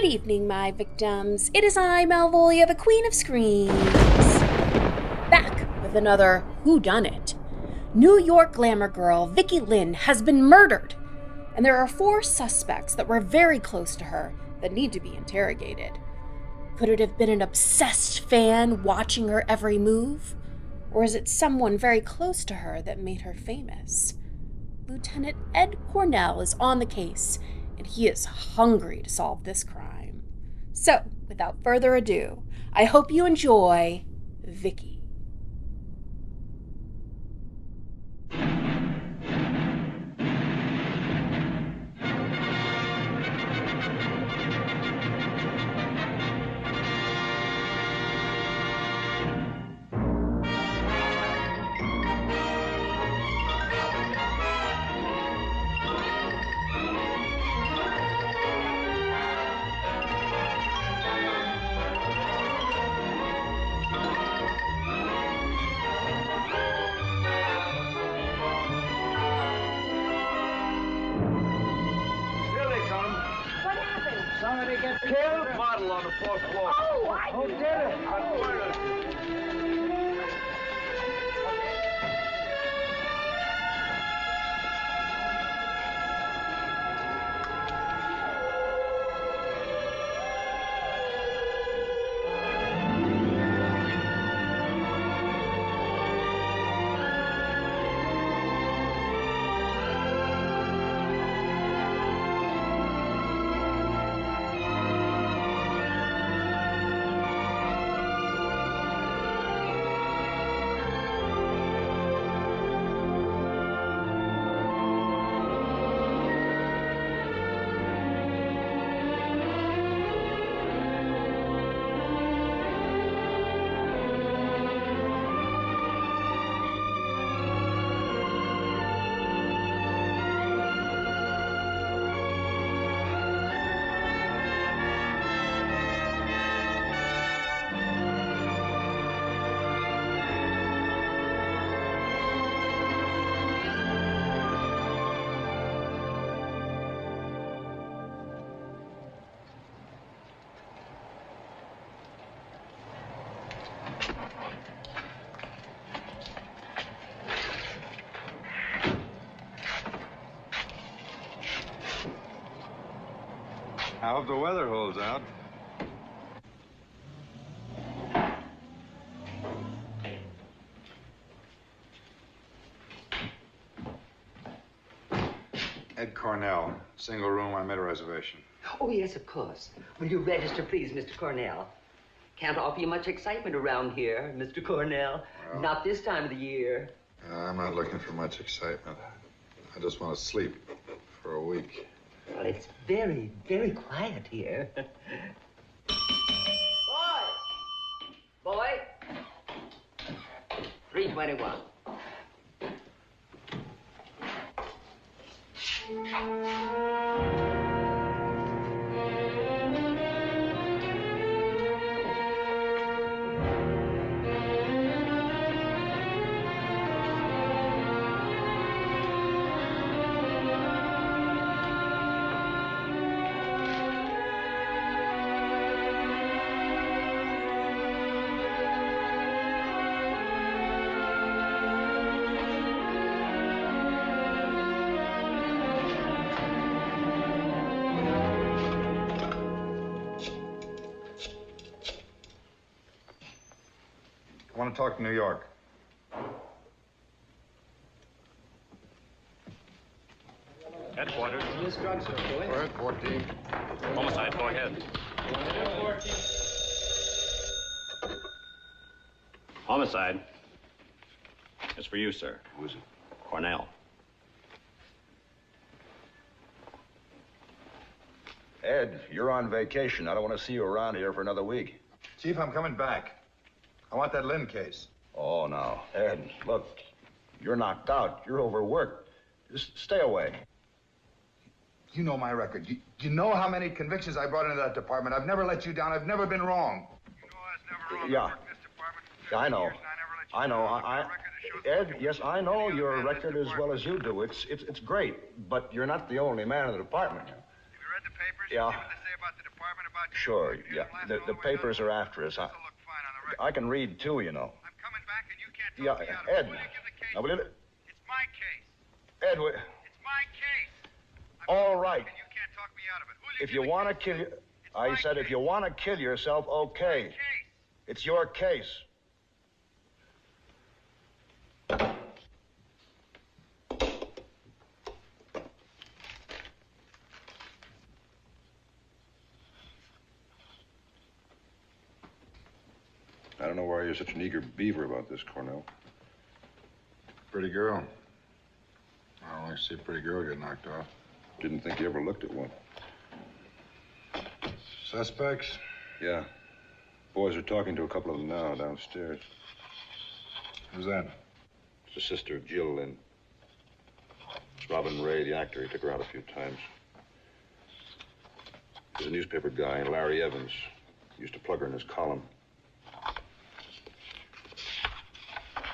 Good evening, my victims. It is I, Malvolia, the Queen of Screams, back with another whodunit. New York glamour girl Vicki Lynn has been murdered, and there are 4 suspects that were very close to her that need to be interrogated. Could it have been an obsessed fan watching her every move? Or is it someone very close to her that made her famous? Lieutenant Ed Cornell is on the case, and he is hungry to solve this crime. So, without further ado, I hope you enjoy Vicki. Somebody get killed? Model on the 4th floor. Who did it? I hope the weather holds out. Ed Cornell, single room. I made a reservation. Oh, yes, of course. Will you register, please, Mr. Cornell? Can't offer you much excitement around here, Mr. Cornell. Well, not this time of the year. I'm not looking for much excitement. I just want to sleep for a week. Well, it's very, very quiet here. Boy! 321. I want to talk to New York. Headquarters. Go ahead, 14. Homicide, go ahead. Homicide. It's for you, sir. Who is it? Cornell. Ed, you're on vacation. I don't want to see you around here for another week. Chief, I'm coming back. I want that Lynn case. Oh, now, Ed, look, you're knocked out. You're overworked. Just stay away. You know my record. You know how many convictions I brought into that department. I've never let you down. I've never been wrong. You know I was never wrong. Yeah. I worked in this department for Yeah, I 50 know. years, and I never let you I know. down. My record is Ed, yes, I know your record as well as you do. It's great, but you're not the only man in the department. Have you read the papers? Yeah. See what they say about the department about you? Sure, You yeah. didn't last The all way papers down. are after us. This'll look fine on the record. I can read, too, you know. I'm coming back and you can't Yeah, talk me out of Ed. it. Will you give the case? Now, will you... It's my case. Ed, It's my case. all right. And you can't talk me out of it. Will If give you the want to case? kill you... It's I my said if case. you want to kill yourself, okay. Case. It's your case. I don't know why you're such an eager beaver about this, Cornell. Pretty girl. I don't like to see a pretty girl get knocked off. Didn't think you ever looked at one. Suspects? Yeah. Boys are talking to a couple of them now downstairs. Who's that? It's the sister of Jill Lynn. It's Robin Ray, the actor. He took her out a few times. There's a newspaper guy, Larry Evans. He used to plug her in his column.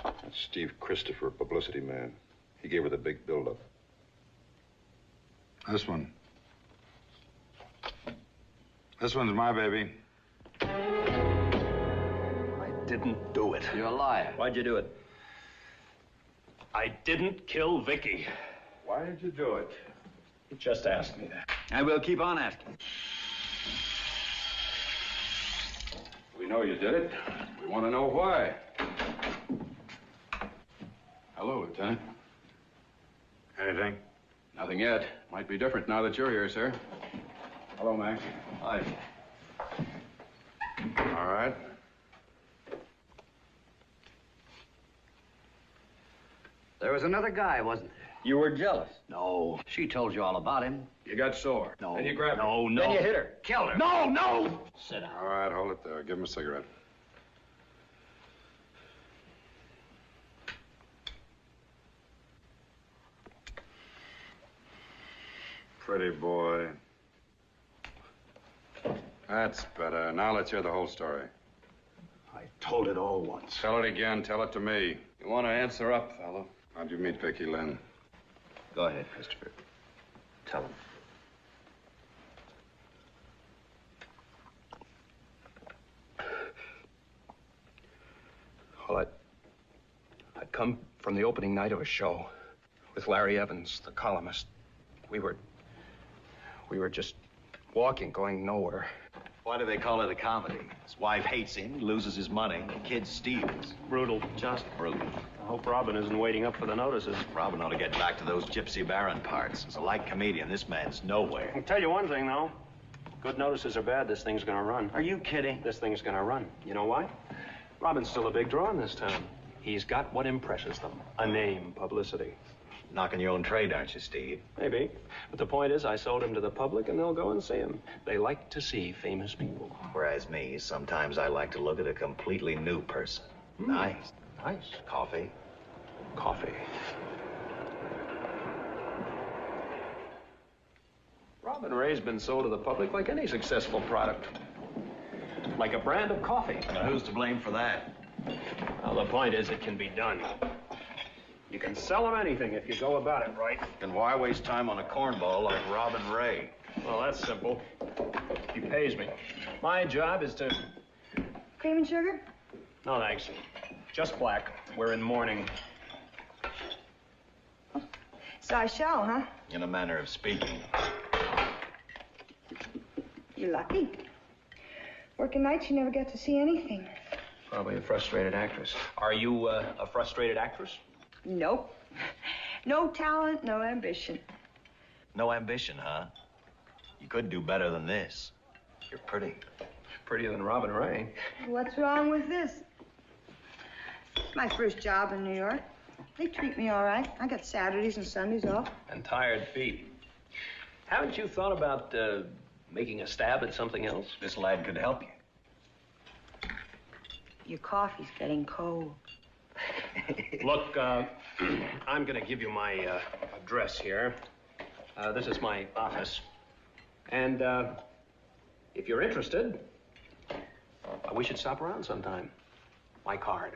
That's Steve Christopher, publicity man. He gave her the big build-up. This one. This one's my baby. I didn't do it. You're a liar. Why'd you do it? I didn't kill Vicki. Why did you do it? You just asked me that. I will keep on asking. We know you did it. We want to know why. Hello, Lieutenant. Anything? Nothing yet. Might be different now that you're here, sir. Hello, Mac. Hi. All right. There was another guy, wasn't there? You were jealous. No. She told you all about him. You got sore. No. Then you grabbed her. No, no. Then you hit her. Killed her. No, no! Sit down. All right, hold it there. Give him a cigarette. Pretty boy. That's better. Now let's hear the whole story. I told it all once. Tell it again. Tell it to me. You want to answer up, fella? How'd you meet Vicki Lynn? Go ahead, Christopher. Tell him. Well, I'd come from the opening night of a show with Larry Evans, the columnist. We were just walking, going nowhere. Why do they call it a comedy? His wife hates him, loses his money, the kid steals. Brutal. Just Brutal. I hope Robin isn't waiting up for the notices. Robin ought to get back to those Gypsy Baron parts. As a light comedian, this man's nowhere. I'll tell you one thing, though. Good notices are bad. This thing's gonna run. Are you kidding? This thing's gonna run. You know why? Robin's still a big draw in this town. He's got what impresses them. A name, publicity. Knocking your own trade, aren't you, Steve? Maybe. But the point is, I sold him to the public, and they'll go and see him. They like to see famous people. Whereas me, sometimes I like to look at a completely new person. Nice. Nice. Coffee. Coffee. Robin Ray's been sold to the public like any successful product. Like a brand of coffee. And who's to blame for that? Well, the point is, it can be done. You can sell them anything if you go about it right. Then why waste time on a cornball like Robin Ray? Well, that's simple. He pays me. My job is to... Cream and sugar? No, thanks. Just black. We're in mourning. So I shall, huh? In a manner of speaking. You're lucky. Working nights, you never get to see anything. Probably a frustrated actress. Are you a frustrated actress? Nope. No talent, no ambition. No ambition, huh? You could do better than this. You're pretty. Prettier than Robin Ray. What's wrong with this? It's my first job in New York. They treat me all right. I got Saturdays and Sundays off. And tired feet. Haven't you thought about making a stab at something else? This lad could help you. Your coffee's getting cold. Look, I'm going to give you my address here. This is my office. And if you're interested, we should stop around sometime. My card.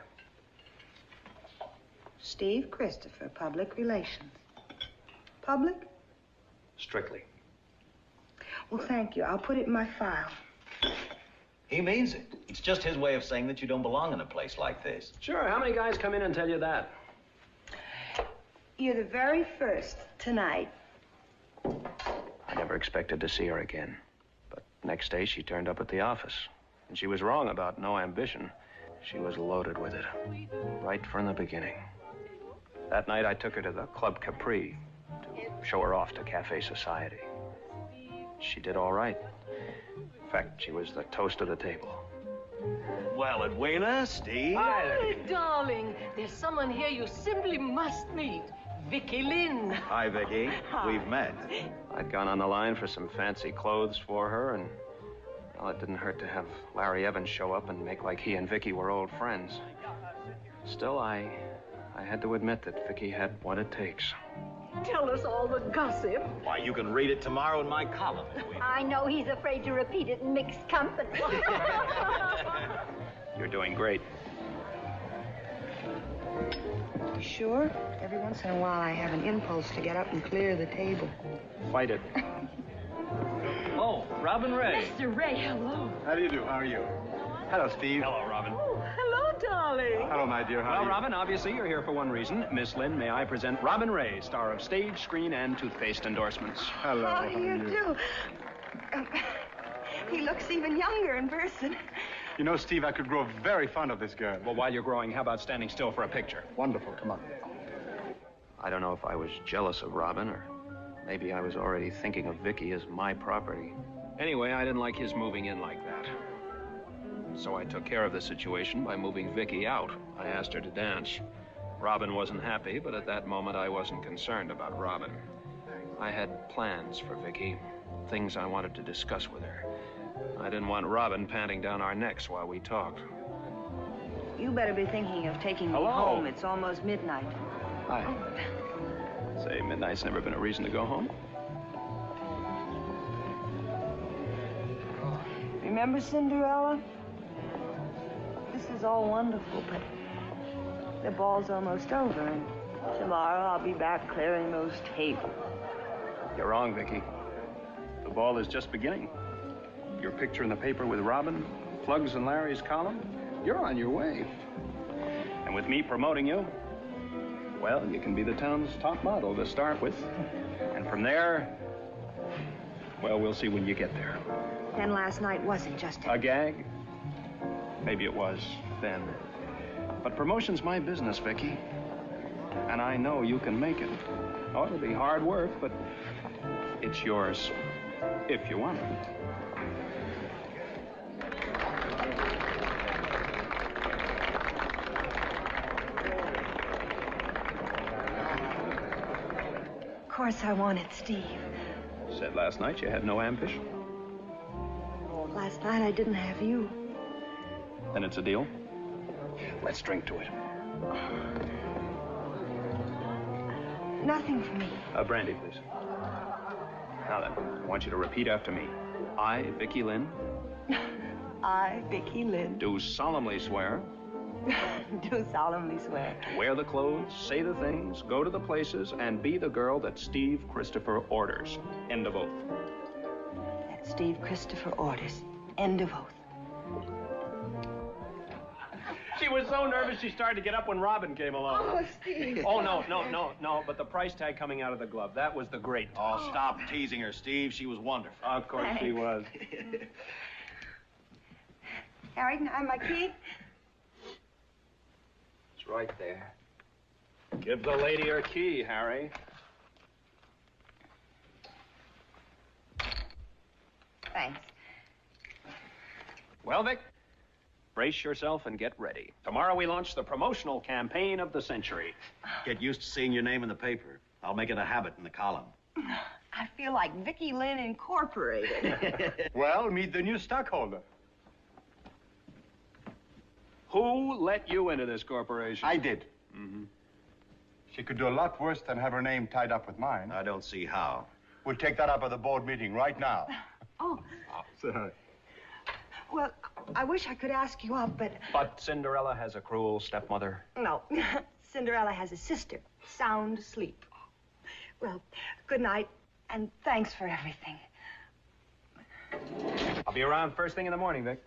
Steve Christopher, Public Relations. Public? Strictly. Well, thank you. I'll put it in my file. He means it. It's just his way of saying that you don't belong in a place like this. Sure, how many guys come in and tell you that? You're the very first tonight. I never expected to see her again. But next day, she turned up at the office. And she was wrong about no ambition. She was loaded with it, right from the beginning. That night, I took her to the Club Capri to show her off to Cafe Society. She did all right. In fact, she was the toast of the table. Well, Edwina, Steve. Oh, darling, there's someone here you simply must meet. Vicki Lynn. Hi, Vicki. Hi. We've met. I'd gone on the line for some fancy clothes for her, and well, it didn't hurt to have Larry Evans show up and make like he and Vicki were old friends. Still, I had to admit that Vicki had what it takes. Tell us all the gossip. Why, you can read it tomorrow in my column. I know he's afraid to repeat it in mixed company. You're doing great. You sure? Every once in a while, I have an impulse to get up and clear the table. Fight it. Oh, Robin Ray. Mr. Ray, hello. How do you do? How are you? Hello, Steve. Hello, Robin. Oh, hello, darling. Hello, my dear. How Well, are you? Robin, obviously you're here for one reason. Miss Lynn, may I present Robin Ray, star of stage, screen, and toothpaste endorsements. Hello. How do you do? He looks even younger in person. You know, Steve, I could grow very fond of this girl. Well, while you're growing, how about standing still for a picture? Wonderful. Come on. I don't know if I was jealous of Robin, or maybe I was already thinking of Vicki as my property. Anyway, I didn't like his moving in like that. So I took care of the situation by moving Vicki out. I asked her to dance. Robin wasn't happy, but at that moment I wasn't concerned about Robin. I had plans for Vicki, things I wanted to discuss with her. I didn't want Robin panting down our necks while we talked. You better be thinking of taking me Hello. home. It's almost midnight. Hi. Say, midnight's never been a reason to go home. Remember Cinderella? This is all wonderful, but the ball's almost over, and tomorrow I'll be back clearing those tables. You're wrong, Vicki. The ball is just beginning. Your picture in the paper with Robin, Plug's and Larry's column, you're on your way. And with me promoting you, well, you can be the town's top model to start with. And from there, well, we'll see when you get there. And last night wasn't just A gag? Maybe it was then. But promotion's my business, Vicki. And I know you can make it. Oh, it'll be hard work, but it's yours if you want it. Of course I want it, Steve. Said last night you had no ambition. Last night I didn't have you. Then it's a deal. Let's drink to it. Nothing for me. Brandy, please. Now then, I want you to repeat after me. I, Vicki Lynn, I, Vicki Lynn, do solemnly swear do solemnly swear to wear the clothes, say the things, go to the places, and be the girl that Steve Christopher orders. End of oath. that Steve Christopher orders. End of oath. She was so nervous she started to get up when Robin came along. Oh, Steve. Oh, no, but the price tag coming out of the glove, that was the great. Oh, stop teasing her, Steve. She was wonderful. Of course she was. Harry, can I have my key? It's right there. Give the lady her key, Harry. Thanks. Well, Vic, brace yourself and get ready. Tomorrow we launch the promotional campaign of the century. Get used to seeing your name in the paper. I'll make it a habit in the column. I feel like Vicki Lynn Incorporated. Well, meet the new stockholder. Who let you into this corporation? I did. Mm-hmm. She could do a lot worse than have her name tied up with mine. I don't see how. We'll take that up at the board meeting right now. Oh, So, well, I wish I could ask you up, but But Cinderella has a cruel stepmother. no. Cinderella has a sister, sound asleep. Well, good night, and thanks for everything. I'll be around first thing in the morning, Vic.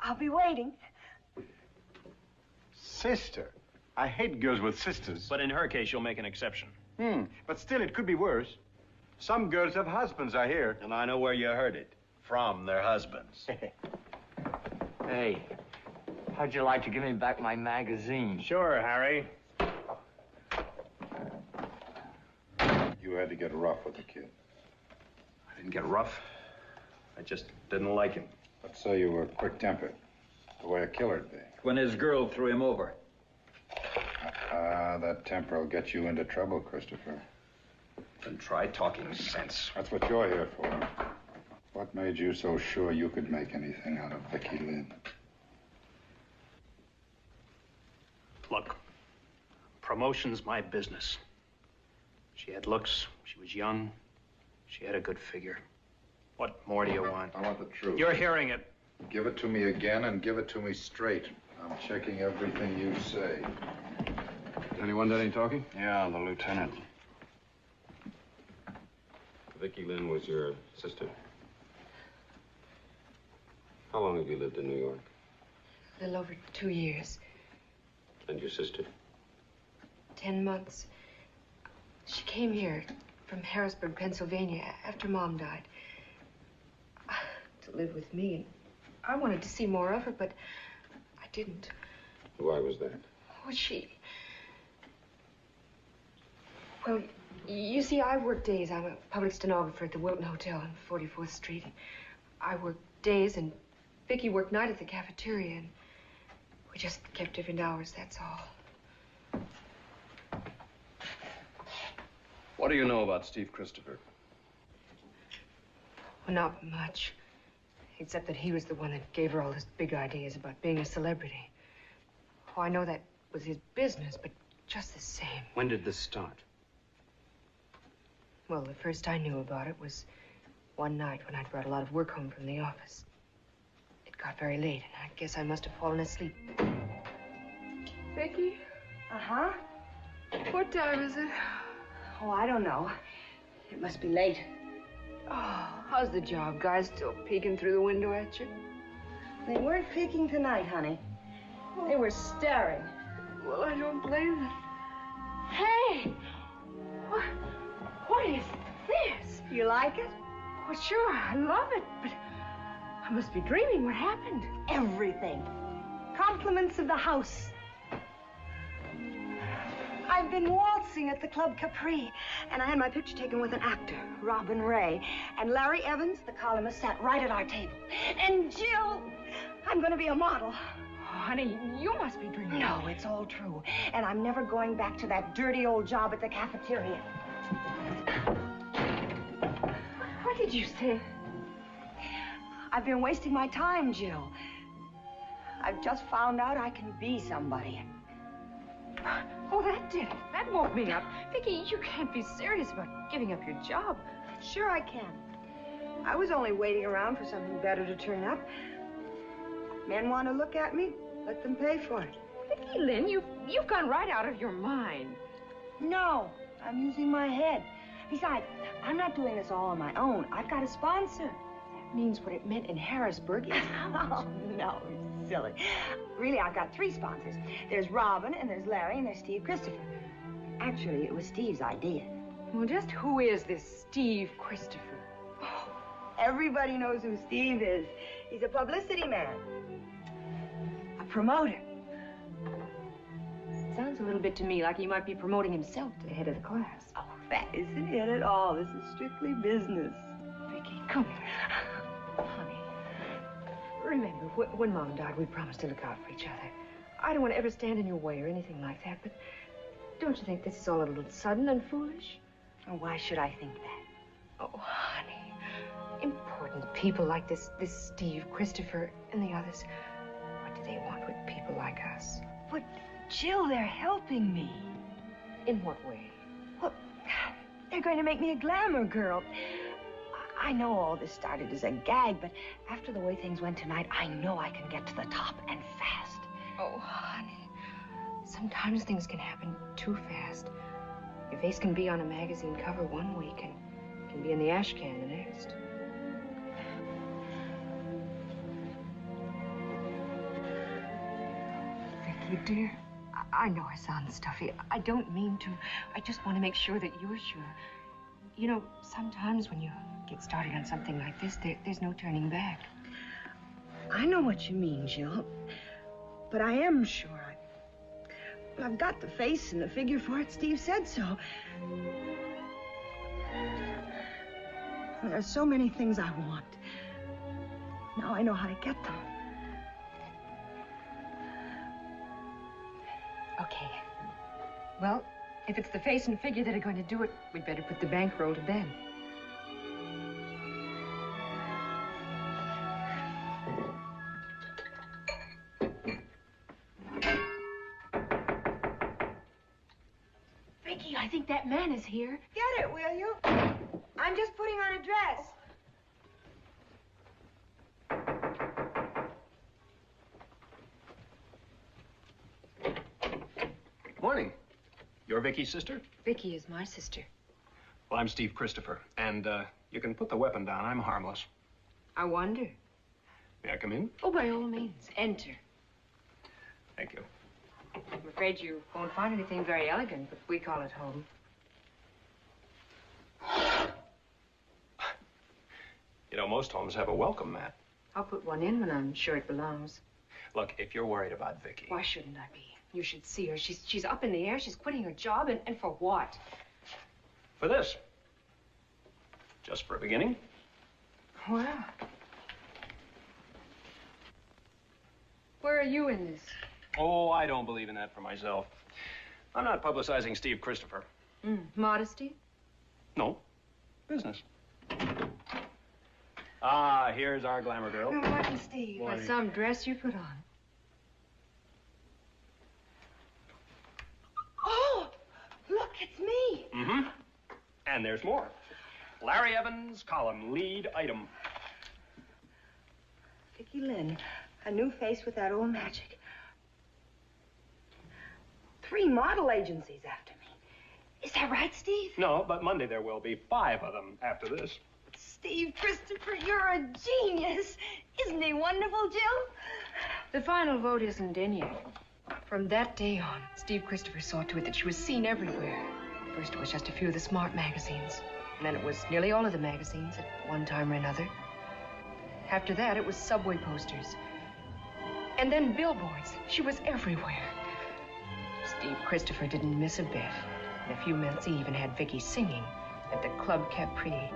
I'll be waiting. Sister. I hate girls with sisters. But in her case, you'll make an exception. But still, it could be worse. Some girls have husbands, I hear. And I know where you heard it. From their husbands. Hey, how'd you like to give me back my magazine? Sure, Harry. You had to get rough with the kid. I didn't get rough. I just didn't like him. Let's say you were quick-tempered, the way a killer'd be. When his girl threw him over. That temper will get you into trouble, Christopher. Then try talking sense. That's what you're here for. What made you so sure you could make anything out of Vicki Lynn? Look, promotion's my business. She had looks, she was young, she had a good figure. What more do you want? I want the truth. You're hearing it. Give it to me again and give it to me straight. I'm checking everything you say. Anyone done any talking? Yeah, the lieutenant. Vicki Lynn was your sister. How long have you lived in New York? A little over 2 years. And your sister? 10 months. She came here from Harrisburg, Pennsylvania, after Mom died. To live with me, and I wanted to see more of her, but I didn't. Why was that? Well, Well, you see, I work days. I'm a public stenographer at the Wilton Hotel on 44th Street. I worked days, and Vicki worked night at the cafeteria, and we just kept different hours, that's all. What do you know about Steve Christopher? Well, not much. Except that he was the one that gave her all those big ideas about being a celebrity. Oh, I know that was his business, but just the same. When did this start? Well, the first I knew about it was one night when I'd brought a lot of work home from the office. It got very late, and I guess I must have fallen asleep. Vicki? Uh-huh. What time is it? Oh, I don't know. It must be late. Oh, how's the job? Guys still peeking through the window at you? They weren't peeking tonight, honey. They were staring. Well, I don't blame them. Hey! What is this? You like it? Well, sure, I love it, but I must be dreaming. What happened? Everything. Compliments of the house. I've been waltzing at the Club Capri, and I had my picture taken with an actor, Robin Ray. And Larry Evans, the columnist, sat right at our table. And Jill, I'm going to be a model. Oh, honey, you must be dreaming. No, it's all true. And I'm never going back to that dirty old job at the cafeteria. What did you say? I've been wasting my time, Jill. I've just found out I can be somebody. Oh, that did it. That woke me up. Vicki, you can't be serious about giving up your job. Sure I can. I was only waiting around for something better to turn up. Men want to look at me, let them pay for it. Vicki Lynn, you've gone right out of your mind. No, I'm using my head. Besides, I'm not doing this all on my own. I've got a sponsor. That means what it meant in Harrisburg is Oh, no, silly. Really, I've got 3 sponsors. There's Robin, and there's Larry, and there's Steve Christopher. Actually, it was Steve's idea. Well, just who is this Steve Christopher? Oh, everybody knows who Steve is. He's a publicity man. A promoter. Sounds a little bit to me like he might be promoting himself to the head of the class. Oh, that isn't it at all. This is strictly business. Vicki, come here. Honey, remember, when Mom died, we promised to look out for each other. I don't want to ever stand in your way or anything like that, but don't you think this is all a little sudden and foolish? Oh, why should I think that? Oh, honey, important people like this Steve Christopher and the others, what do they want with people like us? But, Jill, they're helping me. In what way? Well, they're going to make me a glamour girl. I know all this started as a gag, but after the way things went tonight, I know I can get to the top and fast. Oh, honey, sometimes things can happen too fast. Your face can be on a magazine cover one week and can be in the ash can the next. Vicky, dear, I know I sound stuffy. I don't mean to. I just want to make sure that you're sure. You know, sometimes when you get started on something like this, there's no turning back. I know what you mean, Jill. But I am sure. I've got the face and the figure for it. Steve said so. There's so many things I want. Now I know how to get them. Okay. Well, if it's the face and figure that are going to do it, we'd better put the bankroll to bed. Vicky, I think that man is here. Get it, will you? I'm just putting on a dress. Morning. You're Vicky's sister? Vicky is my sister. Well, I'm Steve Christopher, and you can put the weapon down. I'm harmless. I wonder. May I come in? Oh, by all means, enter. Thank you. I'm afraid you won't find anything very elegant, but we call it home. You know, most homes have a welcome mat. I'll put one in when I'm sure it belongs. Look, if you're worried about Vicky... Why shouldn't I be? You should see her. She's up in the air. She's quitting her job, and for what? For this. Just for a beginning. Well. Where are you in this? Oh, I don't believe in that for myself. I'm not publicizing Steve Christopher. Modesty? No. Business. Ah, here's our glamour girl. Good morning, Steve. Why, some dress you put on. Oh, look, it's me. Mm-hmm. And there's more. Larry Evans, column lead item. Vicki Lynn, a new face with that old magic. 3 model agencies after me. Is that right, Steve? No, but Monday there will be 5 of them after this. Steve Christopher, you're a genius. Isn't he wonderful, Jill? The final vote isn't in yet. From that day on, Steve Christopher saw to it that she was seen everywhere. First it was just a few of the smart magazines. And then it was nearly all of the magazines at one time or another. After that, it was subway posters. And then billboards. She was everywhere. Steve Christopher didn't miss a bit. In a few minutes, he even had Vicki singing at the Club Capri.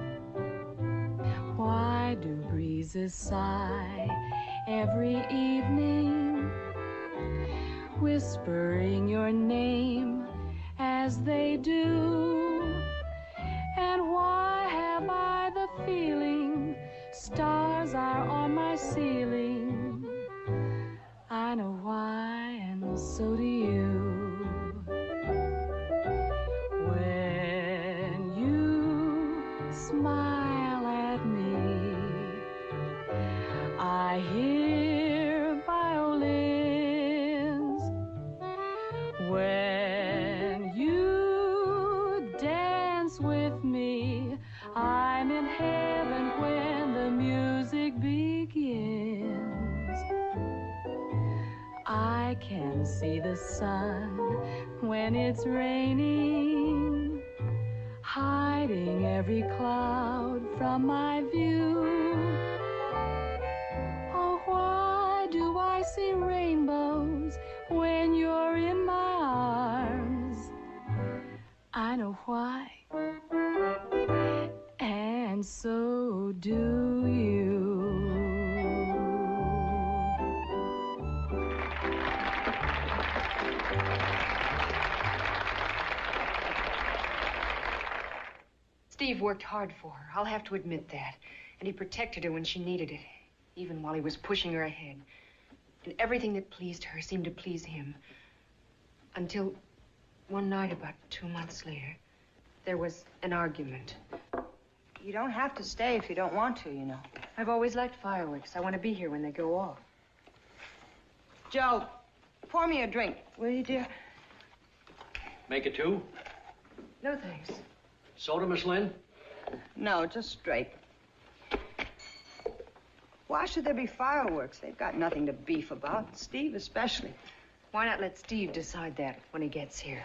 Why do breezes sigh every evening, whispering your name as they do? And why have I the feeling stars are on my ceiling? I know why, and so do you. When you smile at me, I hear violins. When you dance with me, I'm in heaven when the music begins. I can see the sun when it's raining, hiding every cloud from my view. Oh, why do I see rainbows when you're in my arms? I know why, and so do you. Steve worked hard for her. I'll have to admit that. And he protected her when she needed it, even while he was pushing her ahead. And everything that pleased her seemed to please him. Until one night, about 2 months later, there was an argument. You don't have to stay if you don't want to, you know. I've always liked fireworks. I want to be here when they go off. Joe, pour me a drink, will you, dear? Make it 2. No, thanks. Soda, Miss Lynn? No, just straight. Why should there be fireworks? They've got nothing to beef about, Steve especially. Why not let Steve decide that when he gets here?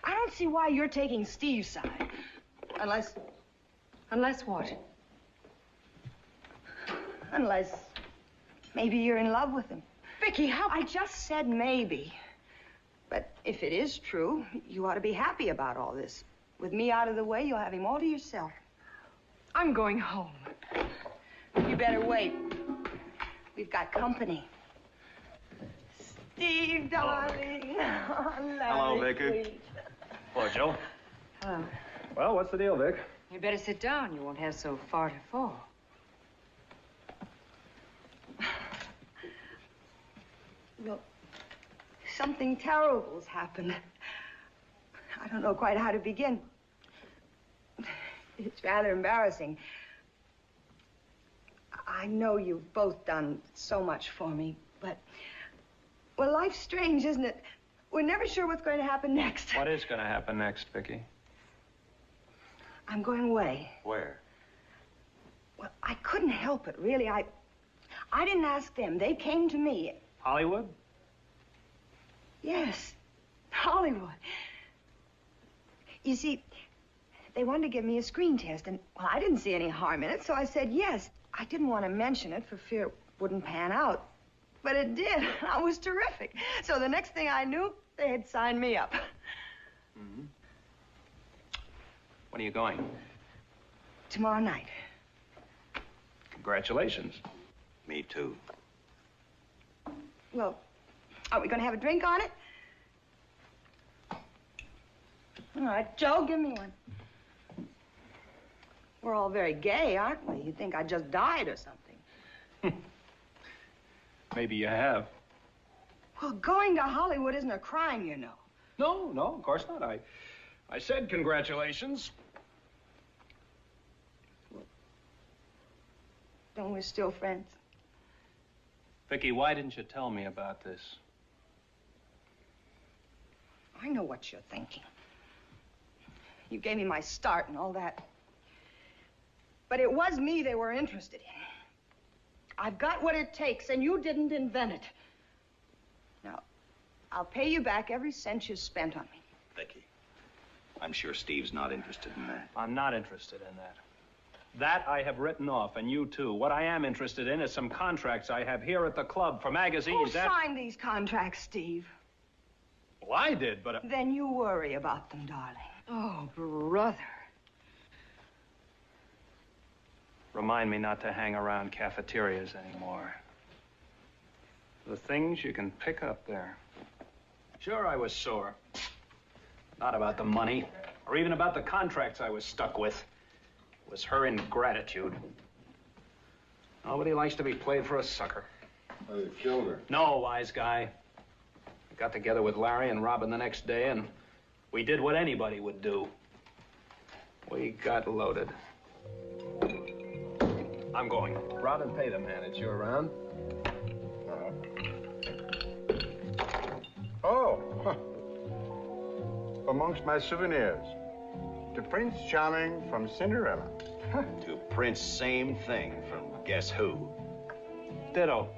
I don't see why you're taking Steve's side. Unless what? Unless maybe you're in love with him. Vicki, how? I just said maybe. But if it is true, you ought to be happy about all this. With me out of the way, you'll have him all to yourself. I'm going home. You better wait. We've got company. Steve, darling. Hello, Vicki. Hello, Joe. Hello. Well, what's the deal, Vic? You better sit down. You won't have so far to fall. Well, something terrible's happened. I don't know quite how to begin. It's rather embarrassing. I know you've both done so much for me, but... Well, life's strange, isn't it? We're never sure what's going to happen next. What is going to happen next, Vicki? I'm going away. Where? Well, I couldn't help it, really. I didn't ask them. They came to me. Hollywood? Yes, Hollywood. You see, they wanted to give me a screen test, and, well, I didn't see any harm in it, so I said yes. I didn't want to mention it for fear it wouldn't pan out, but it did. I was terrific. So the next thing I knew, they had signed me up. Mm-hmm. When are you going? Tomorrow night. Congratulations. Me too. Well, are we going to have a drink on it? All right, Joe, give me one. We're all very gay, aren't we? You'd think I just died or something. Maybe you have. Well, going to Hollywood isn't a crime, you know. No, of course not. I said congratulations. Then we're still friends. Vicki, why didn't you tell me about this? I know what you're thinking. You gave me my start and all that. But it was me they were interested in. I've got what it takes, and you didn't invent it. Now, I'll pay you back every cent you spent on me. Vicki, I'm sure Steve's not interested in that. I'm not interested in that. That I have written off, and you too. What I am interested in is some contracts I have here at the club for magazines. Who signed these contracts, Steve? Well, I did, but... Then you worry about them, darling. Oh, brother. Remind me not to hang around cafeterias anymore. The things you can pick up there. Sure, I was sore. Not about the money, or even about the contracts I was stuck with. It was her ingratitude. Nobody likes to be played for a sucker. Oh, you killed her. No, wise guy. I got together with Larry and Robin the next day, and we did what anybody would do. We got loaded. I'm going. Robin, pay the man. It's you around? Oh, huh. Amongst my souvenirs. To Prince Charming from Cinderella. To Prince, same thing from Guess Who. Ditto.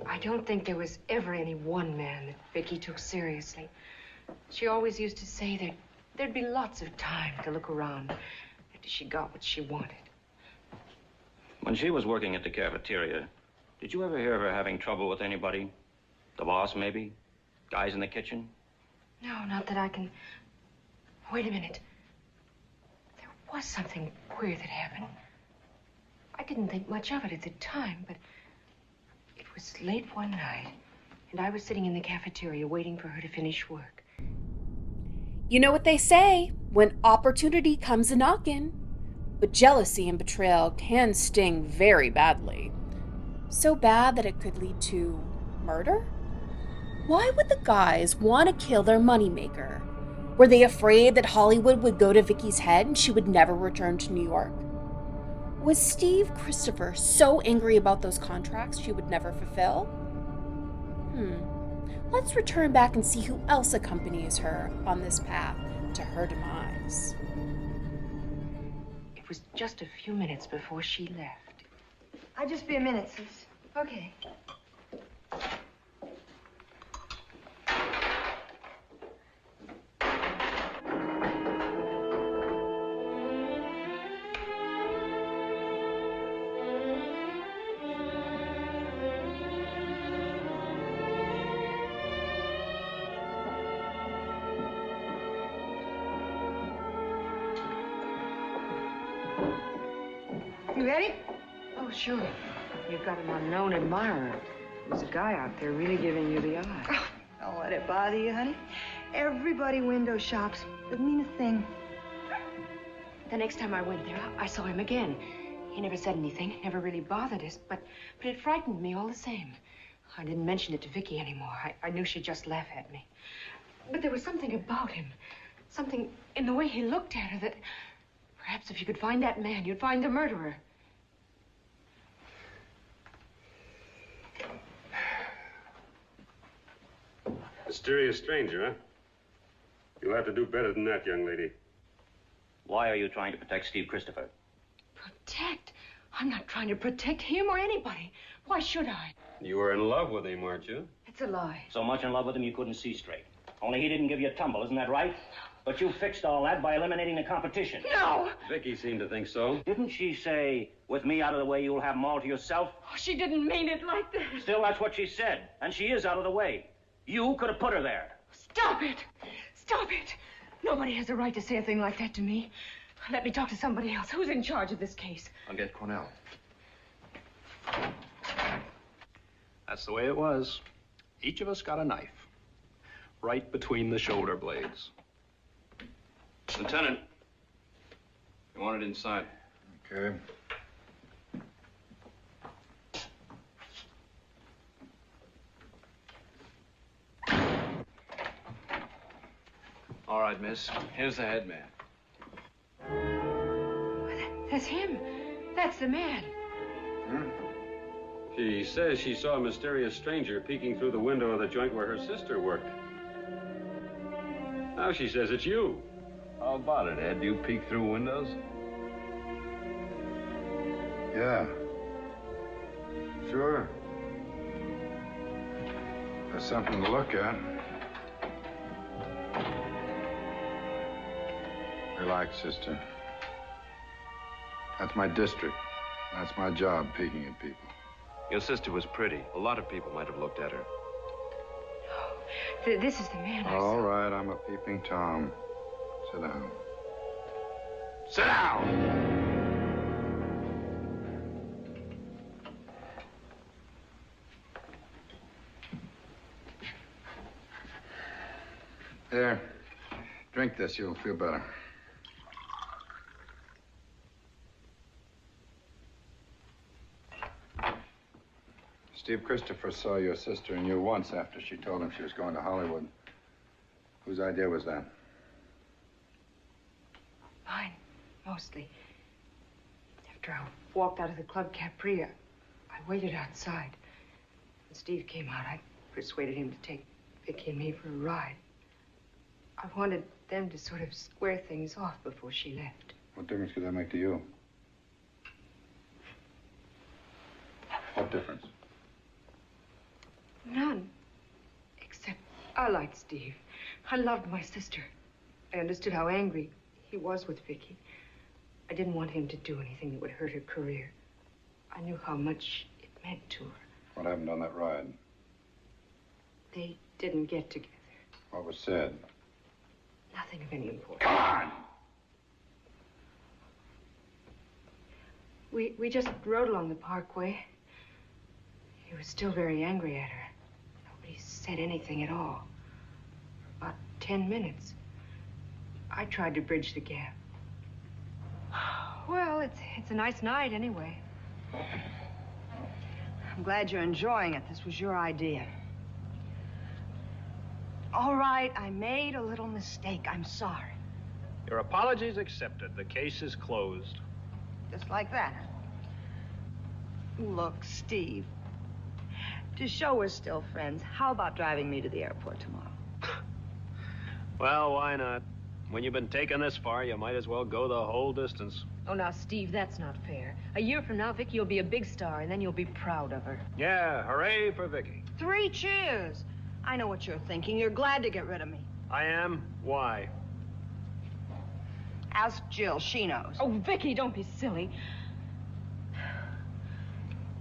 I don't think there was ever any one man that Vicki took seriously. She always used to say that there'd be lots of time to look around after she got what she wanted. When she was working at the cafeteria, did you ever hear of her having trouble with anybody? The boss, maybe? Guys in the kitchen? No, not that I can... Wait a minute. There was something queer that happened. I didn't think much of it at the time, but it was late one night, and I was sitting in the cafeteria waiting for her to finish work. You know what they say, when opportunity comes a-knockin'. But jealousy and betrayal can sting very badly. So bad that it could lead to murder? Why would the guys want to kill their moneymaker? Were they afraid that Hollywood would go to Vicki's head and she would never return to New York? Was Steve Christopher so angry about those contracts she would never fulfill? Let's return back and see who else accompanies her on this path to her demise. It was just a few minutes before she left. I'll just be a minute, sis. Okay. You ready? Oh, sure. You've got an unknown admirer. There's a guy out there really giving you the eye. Oh, don't let it bother you, honey. Everybody window shops. Doesn't mean a thing. The next time I went there, I saw him again. He never said anything, never really bothered us, but it frightened me all the same. I didn't mention it to Vicki anymore. I knew she'd just laugh at me. But there was something about him, something in the way he looked at her that perhaps if you could find that man, you'd find the murderer. Mysterious stranger, huh? You'll have to do better than that, young lady. Why are you trying to protect Steve Christopher? Protect? I'm not trying to protect him or anybody. Why should I? You were in love with him, weren't you? It's a lie. So much in love with him you couldn't see straight. Only he didn't give you a tumble, isn't that right? But you fixed all that by eliminating the competition. No! Vicki seemed to think so. Didn't she say, with me out of the way, you'll have them all to yourself? Oh, she didn't mean it like that. Still, that's what she said. And she is out of the way. You could have put her there. Stop it! Stop it! Nobody has a right to say a thing like that to me. Let me talk to somebody else. Who's in charge of this case? I'll get Cornell. That's the way it was. Each of us got a knife. Right between the shoulder blades. Lieutenant, you want it inside. Okay. All right, miss. Here's the head man. That's him. That's the man. She says she saw a mysterious stranger peeking through the window of the joint where her sister worked. Now she says it's you. How about it, Ed? Do you peek through windows? Yeah. Sure. There's something to look at. Relax, sister. That's my district. That's my job, peeking at people. Your sister was pretty. A lot of people might have looked at her. This is the man I saw. All right, I'm a peeping Tom. Sit down. Sit down! There. Drink this, you'll feel better. Steve Christopher saw your sister and you once after she told him she was going to Hollywood. Whose idea was that? Mine, mostly. After I walked out of the Club Capri, I waited outside. When Steve came out, I persuaded him to take Vicki and me for a ride. I wanted them to sort of square things off before she left. What difference could that make to you? What difference? None. Except I liked Steve. I loved my sister. I understood how angry he was with Vicki. I didn't want him to do anything that would hurt her career. I knew how much it meant to her. What happened on that ride? They didn't get together. What was said? Nothing of any importance. Come on! We just rode along the parkway. He was still very angry at her. Nobody said anything at all. For about 10 minutes. I tried to bridge the gap. Well, it's a nice night anyway. I'm glad you're enjoying it. This was your idea. All right, I made a little mistake. I'm sorry. Your apologies accepted. The case is closed. Just like that. Look, Steve, to show we're still friends, how about driving me to the airport tomorrow? Well, why not? When you've been taken this far, you might as well go the whole distance. Oh, now, Steve, that's not fair. A year from now, Vicki will be a big star, and then you'll be proud of her. Yeah, hooray for Vicki. 3 cheers. I know what you're thinking. You're glad to get rid of me. I am? Why? Ask Jill. She knows. Oh, Vicki, don't be silly.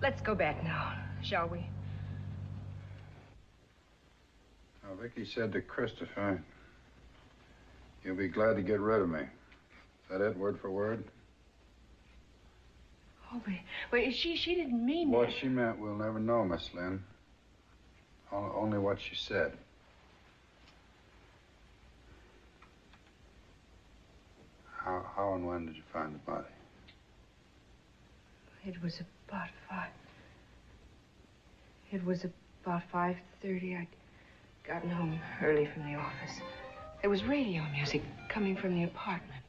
Let's go back now, shall we? Now, Vicki said to Christopher, you'll be glad to get rid of me. Is that it, word for word? Oh, but she didn't mean What that. she meant, we'll never know, Miss Lynn. Only what she said. How and when did you find the body? It was about 5:30. I'd gotten home early from the office. There was radio music coming from the apartment.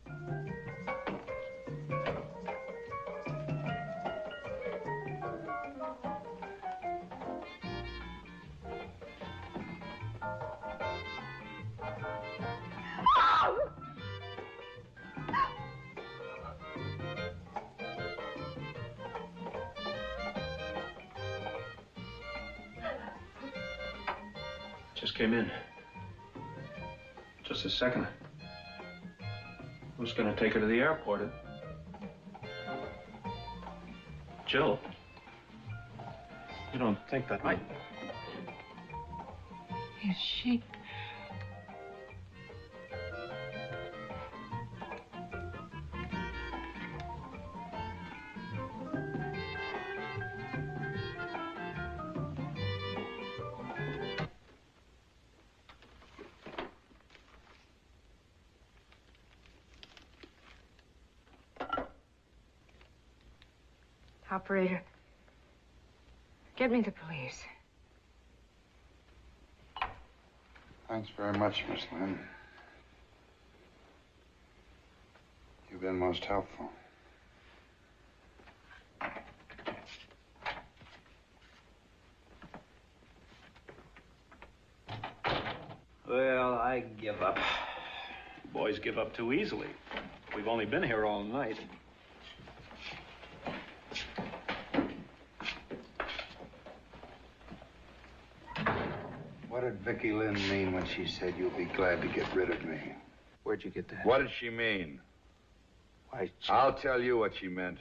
Just came in. Just a second. Who's gonna take her to the airport? Jill. You don't think that might... Is she... Operator, get me the police. Thanks very much, Miss Lynn. You've been most helpful. Well, I give up. Boys give up too easily. We've only been here all night. What did Vicki Lynn mean when she said you'll be glad to get rid of me? Where'd you get that? What did she mean? Why, I'll tell you what she meant.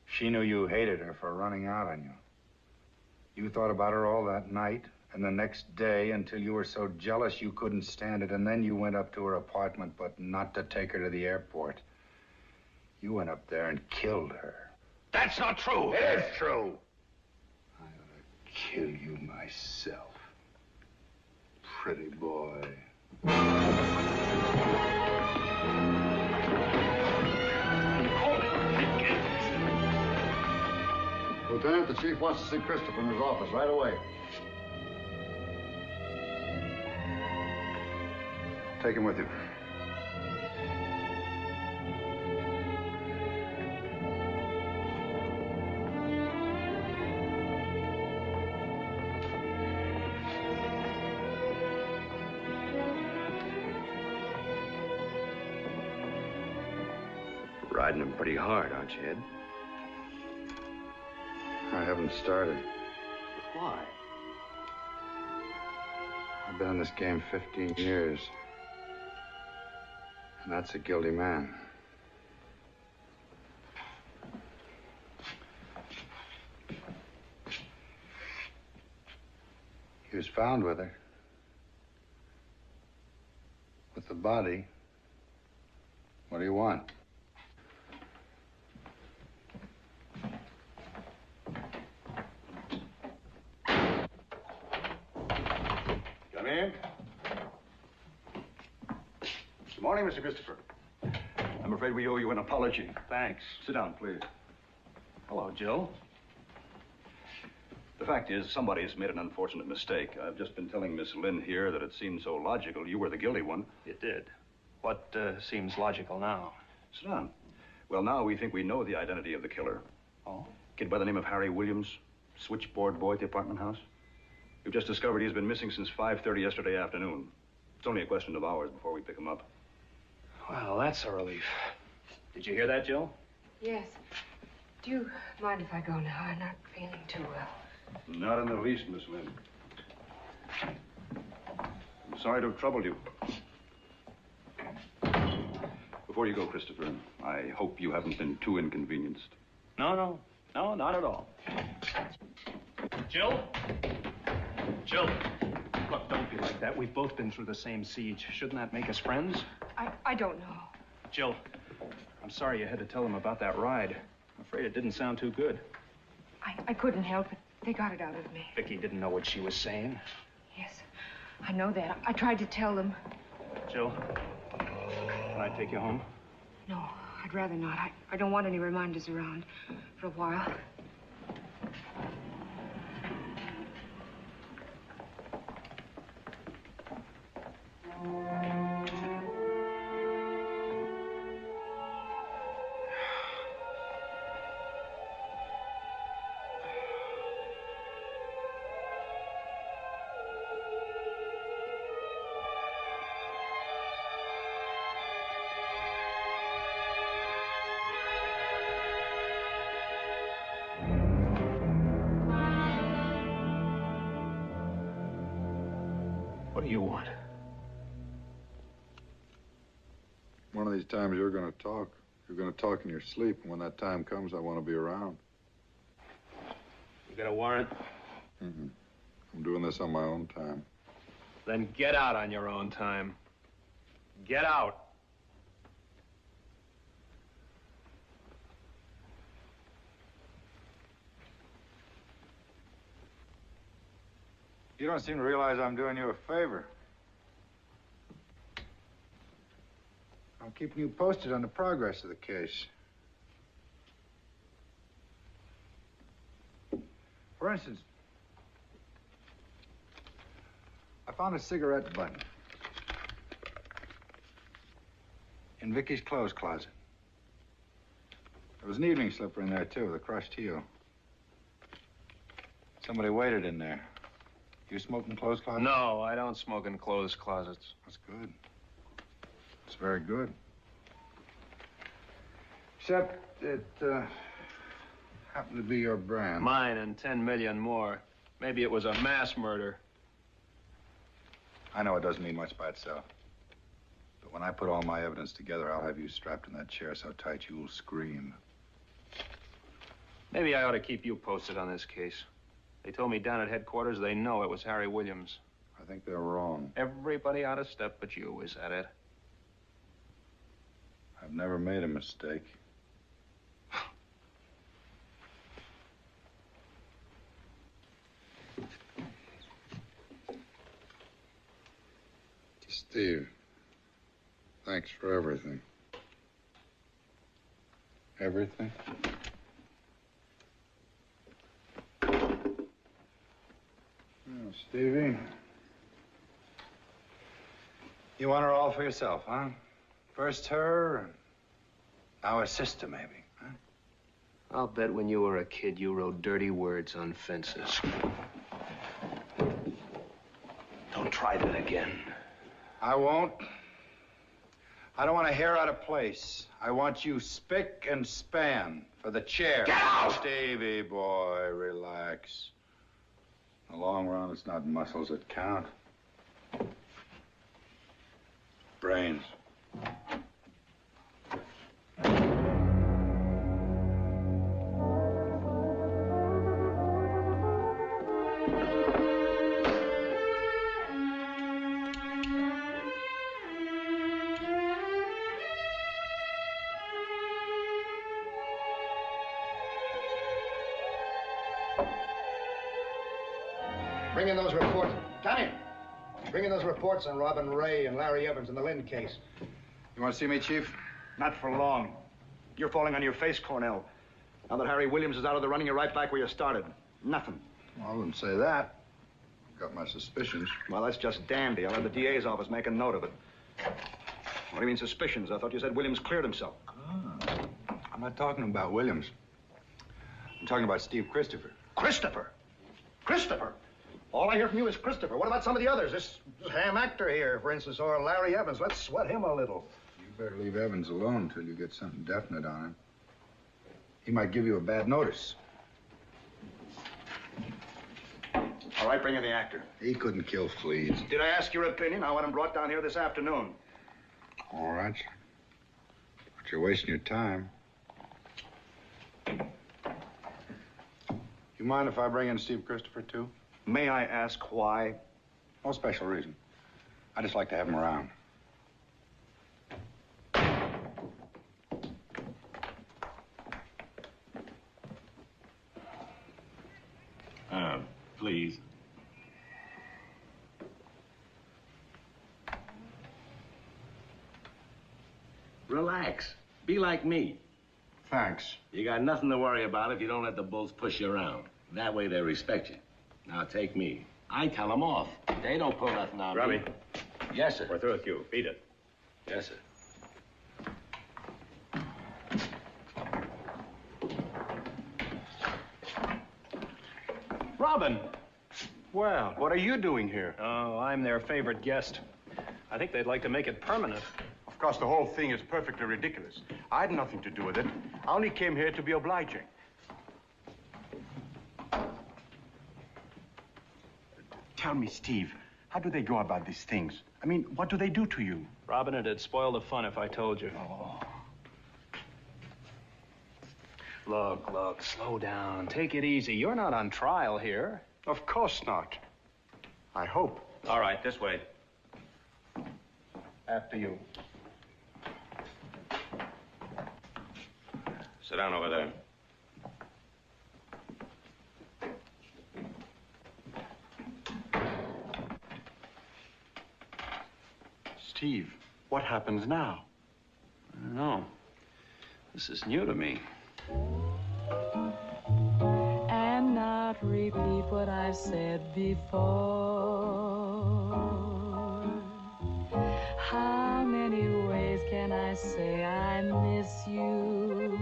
She knew you hated her for running out on you. You thought about her all that night and the next day until you were so jealous you couldn't stand it, and then you went up to her apartment, but not to take her to the airport. You went up there and killed her. That's not true. It is true. I ought to kill you myself. Pretty boy. Lieutenant, the chief wants to see Christopher in his office right away. Take him with you. Riding him pretty hard, aren't you, Ed? I haven't started. Why? I've been in this game 15 years. And that's a guilty man. He was found with her. With the body. What do you want? Come in. Good morning, Mr. Christopher. I'm afraid we owe you an apology. Thanks. Sit down, please. Hello, Jill. The fact is, somebody's made an unfortunate mistake. I've just been telling Miss Lynn here that it seemed so logical you were the guilty one. It did. What seems logical now? Sit down. Well, now we think we know the identity of the killer. Oh? Kid by the name of Harry Williams, switchboard boy at the apartment house. We've just discovered he's been missing since 5:30 yesterday afternoon. It's only a question of hours before we pick him up. Well, that's a relief. Did you hear that, Jill? Yes. Do you mind if I go now? I'm not feeling too well. Not in the least, Miss Lynn. I'm sorry to have troubled you. Before you go, Christopher, I hope you haven't been too inconvenienced. No, not at all. Jill? Jill, look, don't be like that. We've both been through the same siege. Shouldn't that make us friends? I don't know. Jill, I'm sorry you had to tell them about that ride. I'm afraid it didn't sound too good. I couldn't help it. They got it out of me. Vicki didn't know what she was saying. Yes, I know that. I tried to tell them. Jill, can I take you home? No, I'd rather not. I don't want any reminders around for a while. What do you want? One of these times you're going to talk. You're going to talk in your sleep, and when that time comes, I want to be around. You got a warrant? Mm-mm. I'm doing this on my own time. Then get out on your own time. Get out. You don't seem to realize I'm doing you a favor. I'm keeping you posted on the progress of the case. For instance, I found a cigarette button in Vicky's clothes closet. There was an evening slipper in there, too, with a crushed heel. Somebody waited in there. You smoke in clothes closets? No, I don't smoke in clothes closets. That's good. It's very good. Except it happened to be your brand. Mine and 10 million more. Maybe it was a mass murder. I know it doesn't mean much by itself. But when I put all my evidence together, I'll have you strapped in that chair so tight you'll scream. Maybe I ought to keep you posted on this case. They told me down at headquarters they know it was Harry Williams. I think they're wrong. Everybody out of step but you, is that it? I've never made a mistake. Steve, thanks for everything. Everything? Oh, Stevie. You want her all for yourself, huh? First her, and now her sister, maybe, huh? I'll bet when you were a kid, you wrote dirty words on fences. Don't try that again. I won't. I don't want a hair out of place. I want you spick and span for the chair. Get out! Stevie boy, relax. In the long run, it's not muscles that count. Brains. Bring in those reports. Canon! Bring in those reports on Robin Ray and Larry Evans in the Lynn case. You want to see me, Chief? Not for long. You're falling on your face, Cornell. Now that Harry Williams is out of the running, you're right back where you started. Nothing. Well, I wouldn't say that. I've got my suspicions. Well, that's just dandy. I'll have the DA's office make a note of it. What do you mean suspicions? I thought you said Williams cleared himself. I'm not talking about Williams. I'm talking about Steve Christopher. Christopher? Christopher? All I hear from you is Christopher. What about some of the others? This ham actor here, for instance, or Larry Evans. Let's sweat him a little. You better leave Evans alone until you get something definite on him. He might give you a bad notice. All right, bring in the actor. He couldn't kill fleas. Did I ask your opinion? I want him brought down here this afternoon. All right. But you're wasting your time. You mind if I bring in Steve Christopher, too? May I ask why? No special reason. I just like to have him around. Please. Relax. Be like me. Thanks. You got nothing to worry about if you don't let the bulls push you around. That way they respect you. Now take me. I tell them off. They don't pull nothing on Robbie. me. Yes, sir. We're through with you. Beat it. Yes, sir. Robin! Well, what are you doing here? Oh, I'm their favorite guest. I think they'd like to make it permanent. Of course, the whole thing is perfectly ridiculous. I had nothing to do with it. I only came here to be obliging. Tell me, Steve, how do they go about these things? I mean, what do they do to you? Robin, it'd spoil the fun if I told you. Oh. Look, slow down. Take it easy. You're not on trial here. Of course not. I hope. All right, this way. After you. Sit down over there. Steve, what happens now? I don't know. This is new to me. And not repeat what I've said before. How many ways can I say I miss you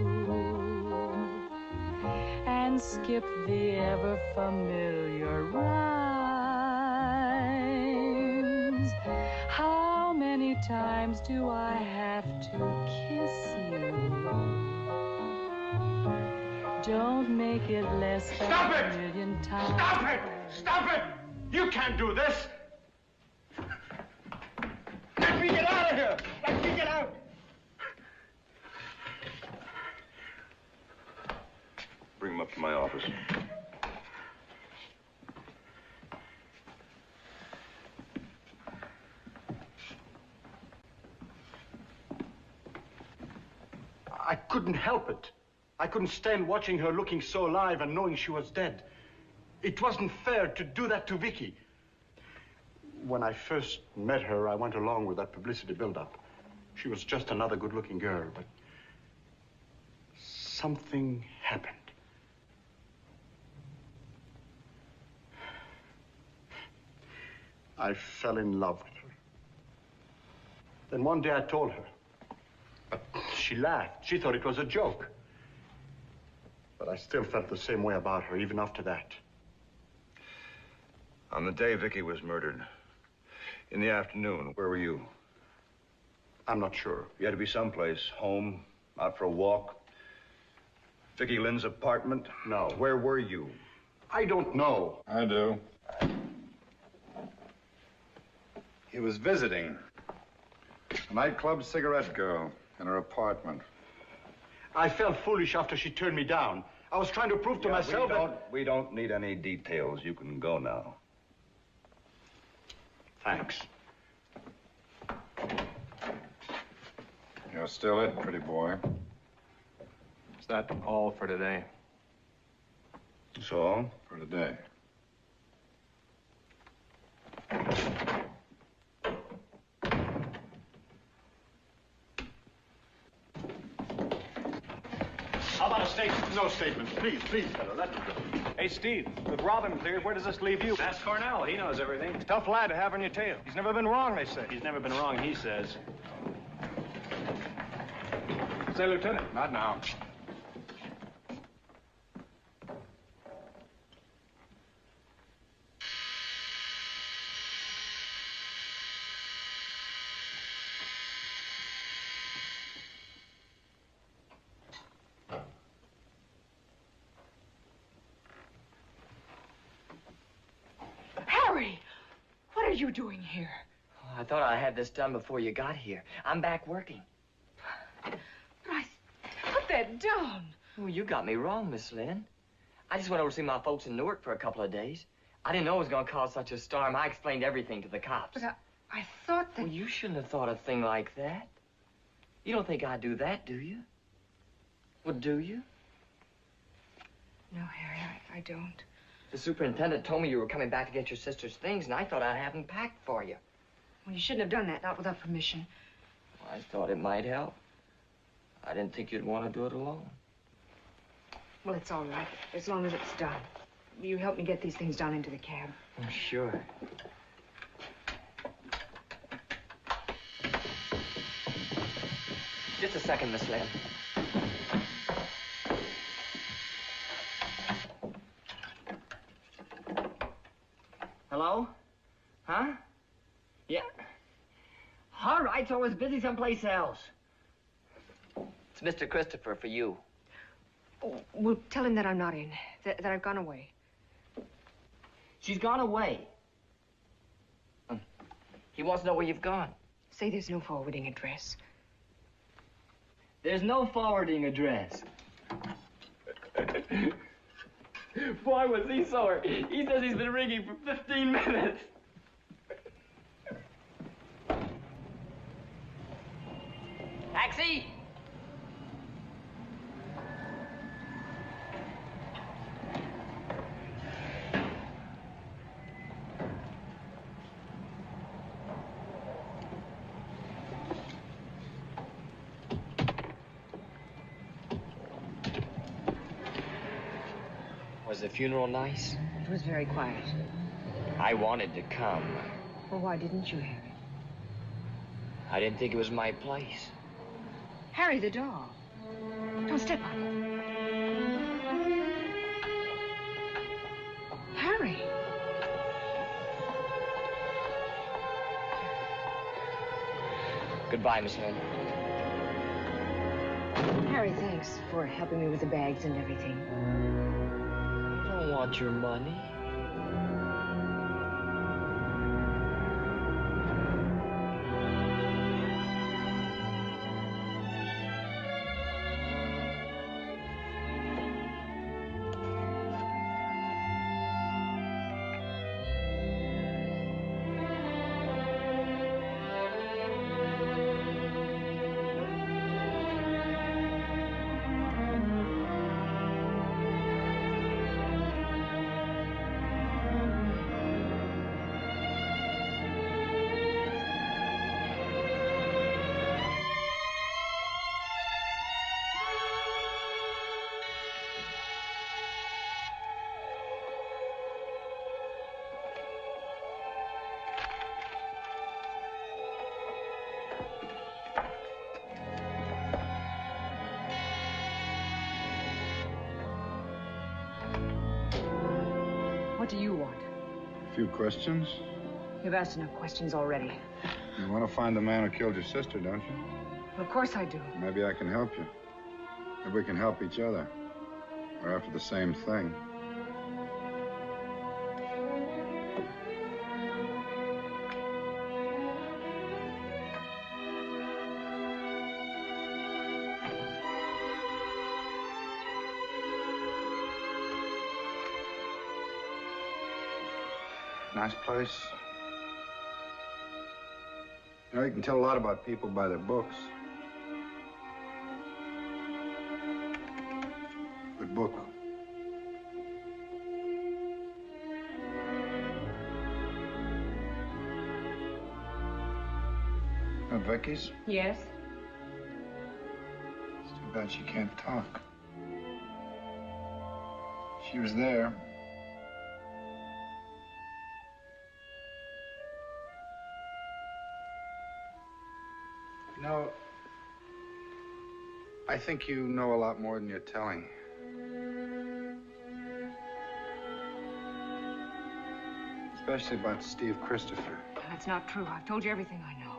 and skip the ever familiar rhymes? How many times do I have to kiss you? Don't make it less than Stop it! a million times. Stop it! Stop it! You can't do this! Let me get out of here! Let me get out! Bring him up to my office. I couldn't help it. I couldn't stand watching her looking so alive and knowing she was dead. It wasn't fair to do that to Vicki. When I first met her, I went along with that publicity build-up. She was just another good-looking girl, but something happened. I fell in love with her. Then one day I told her. But she laughed. She thought it was a joke. But I still felt the same way about her, even after that. On the day Vicki was murdered, in the afternoon, where were you? I'm not sure. You had to be someplace. Home, out for a walk. Vicki Lynn's apartment? No. Where were you? I don't know. I do. He was visiting a nightclub cigarette girl in her apartment. I felt foolish after she turned me down. I was trying to prove to myself We don't need any details. You can go now. Thanks. You're still it, pretty boy. Is that all for today? That's all? For today. How about a statement? No statements. Please, fellow, let me go. Hey, Steve, with Robin cleared, where does this leave you? Ask Cornell. He knows everything. Tough lad to have on your tail. He's never been wrong, they say. He's never been wrong, he says. Say, Lieutenant. Not now. you doing here? I thought I had this done before you got here. I'm back working. But put that down. Oh, you got me wrong, Miss Lynn. I just went over to see my folks in Newark for a couple of days. I didn't know it was going to cause such a storm. I explained everything to the cops. But I thought that... Well, you shouldn't have thought a thing like that. You don't think I'd do that, do you? Well, do you? No, Harry, I don't. The superintendent told me you were coming back to get your sister's things, and I thought I'd have them packed for you. Well, you shouldn't have done that, not without permission. Well, I thought it might help. I didn't think you'd want to do it alone. Well, it's all right, as long as it's done. You help me get these things down into the cab. Oh, sure. Just a second, Miss Lynn. Hello? Huh? Yeah. All right, so I was busy someplace else. It's Mr. Christopher for you. Oh, well, tell him that I'm not in, that I've gone away. She's gone away. He wants to know where you've gone. Say there's no forwarding address. There's no forwarding address. Boy, was he sore. He says he's been ringing for 15 minutes. Taxi! Was the funeral nice? It was very quiet. I wanted to come. Well, why didn't you, Harry? I didn't think it was my place. Harry, the doll. Don't step on it. Harry. Goodbye, Miss Lynn. Harry, thanks for helping me with the bags and everything. I don't want your money. What do you want? A few questions. You've asked enough questions already. You want to find the man who killed your sister, don't you? Of course I do. Maybe I can help you. Maybe we can help each other. We're after the same thing. Nice place. You know, you can tell a lot about people by their books. Good book. Vicki's? Yes? It's too bad she can't talk. She was there. You know, I think you know a lot more than you're telling. Especially about Steve Christopher. That's not true. I've told you everything I know.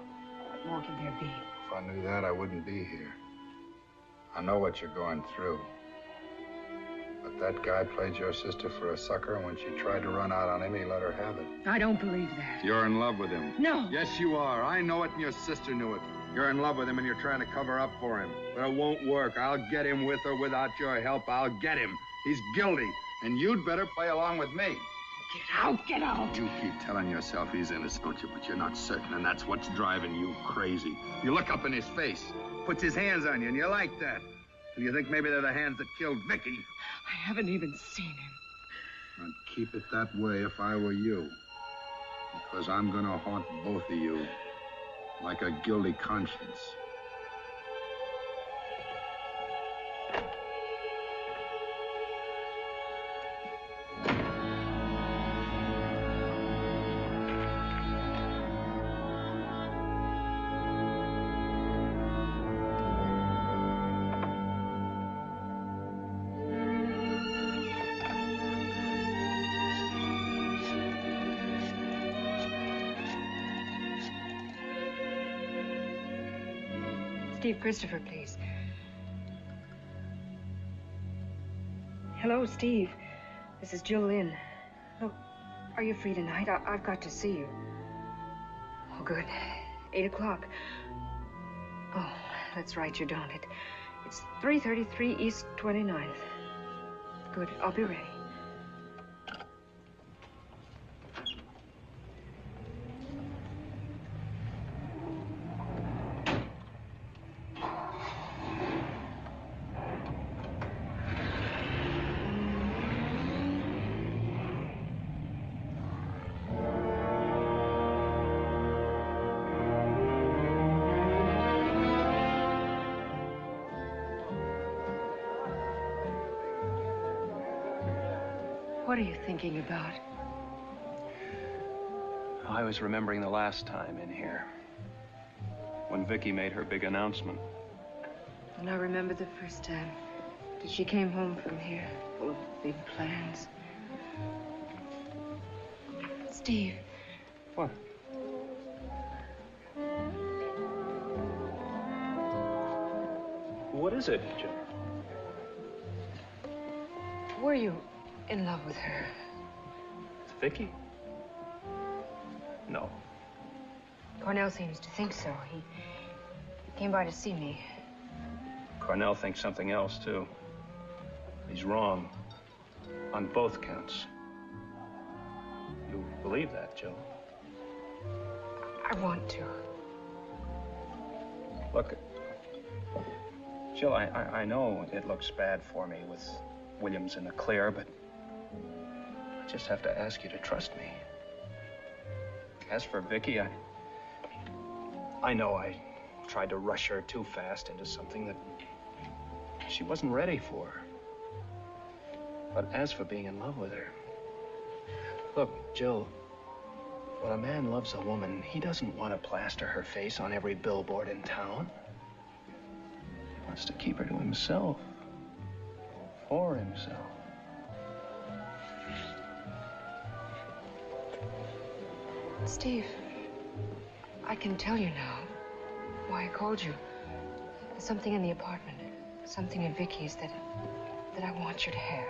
What more could there be? If I knew that, I wouldn't be here. I know what you're going through. But that guy played your sister for a sucker, and when she tried to run out on him, he let her have it. I don't believe that. You're in love with him. No. Yes, you are. I know it, and your sister knew it. You're in love with him, and you're trying to cover up for him. But it won't work. I'll get him with or without your help. I'll get him. He's guilty, and you'd better play along with me. Get out, get out. You keep telling yourself he's innocent, don't you? But you're not certain, and that's what's driving you crazy. You look up in his face, puts his hands on you, and you like that. And you think maybe they're the hands that killed Vicki. I haven't even seen him. I'd keep it that way if I were you. Because I'm gonna haunt both of you like a guilty conscience. Steve Christopher, please. Hello, Steve. This is Jill Lynn. Look, are you free tonight? I've got to see you. Oh, good. 8 o'clock. Oh, that's right, you don't. It's 333 East 29th. Good, I'll be ready. What are you thinking about? I was remembering the last time in here, when Vicki made her big announcement. And I remember the first time that she came home from here, full of big plans. Steve. What? What is it, Jim? Were you in love with her? Vicki? No. Cornell seems to think so. He came by to see me. Cornell thinks something else, too. He's wrong. On both counts. You believe that, Jill? I want to. Look, Jill, I know it looks bad for me with Williams in the clear, but I just have to ask you to trust me. As for Vicki, I know I tried to rush her too fast into something that she wasn't ready for. But as for being in love with her, look, Jill, when a man loves a woman, he doesn't want to plaster her face on every billboard in town. He wants to keep her to himself, for himself. Steve, I can tell you now why I called you. There's something in the apartment, something in Vicki's that I want you to have.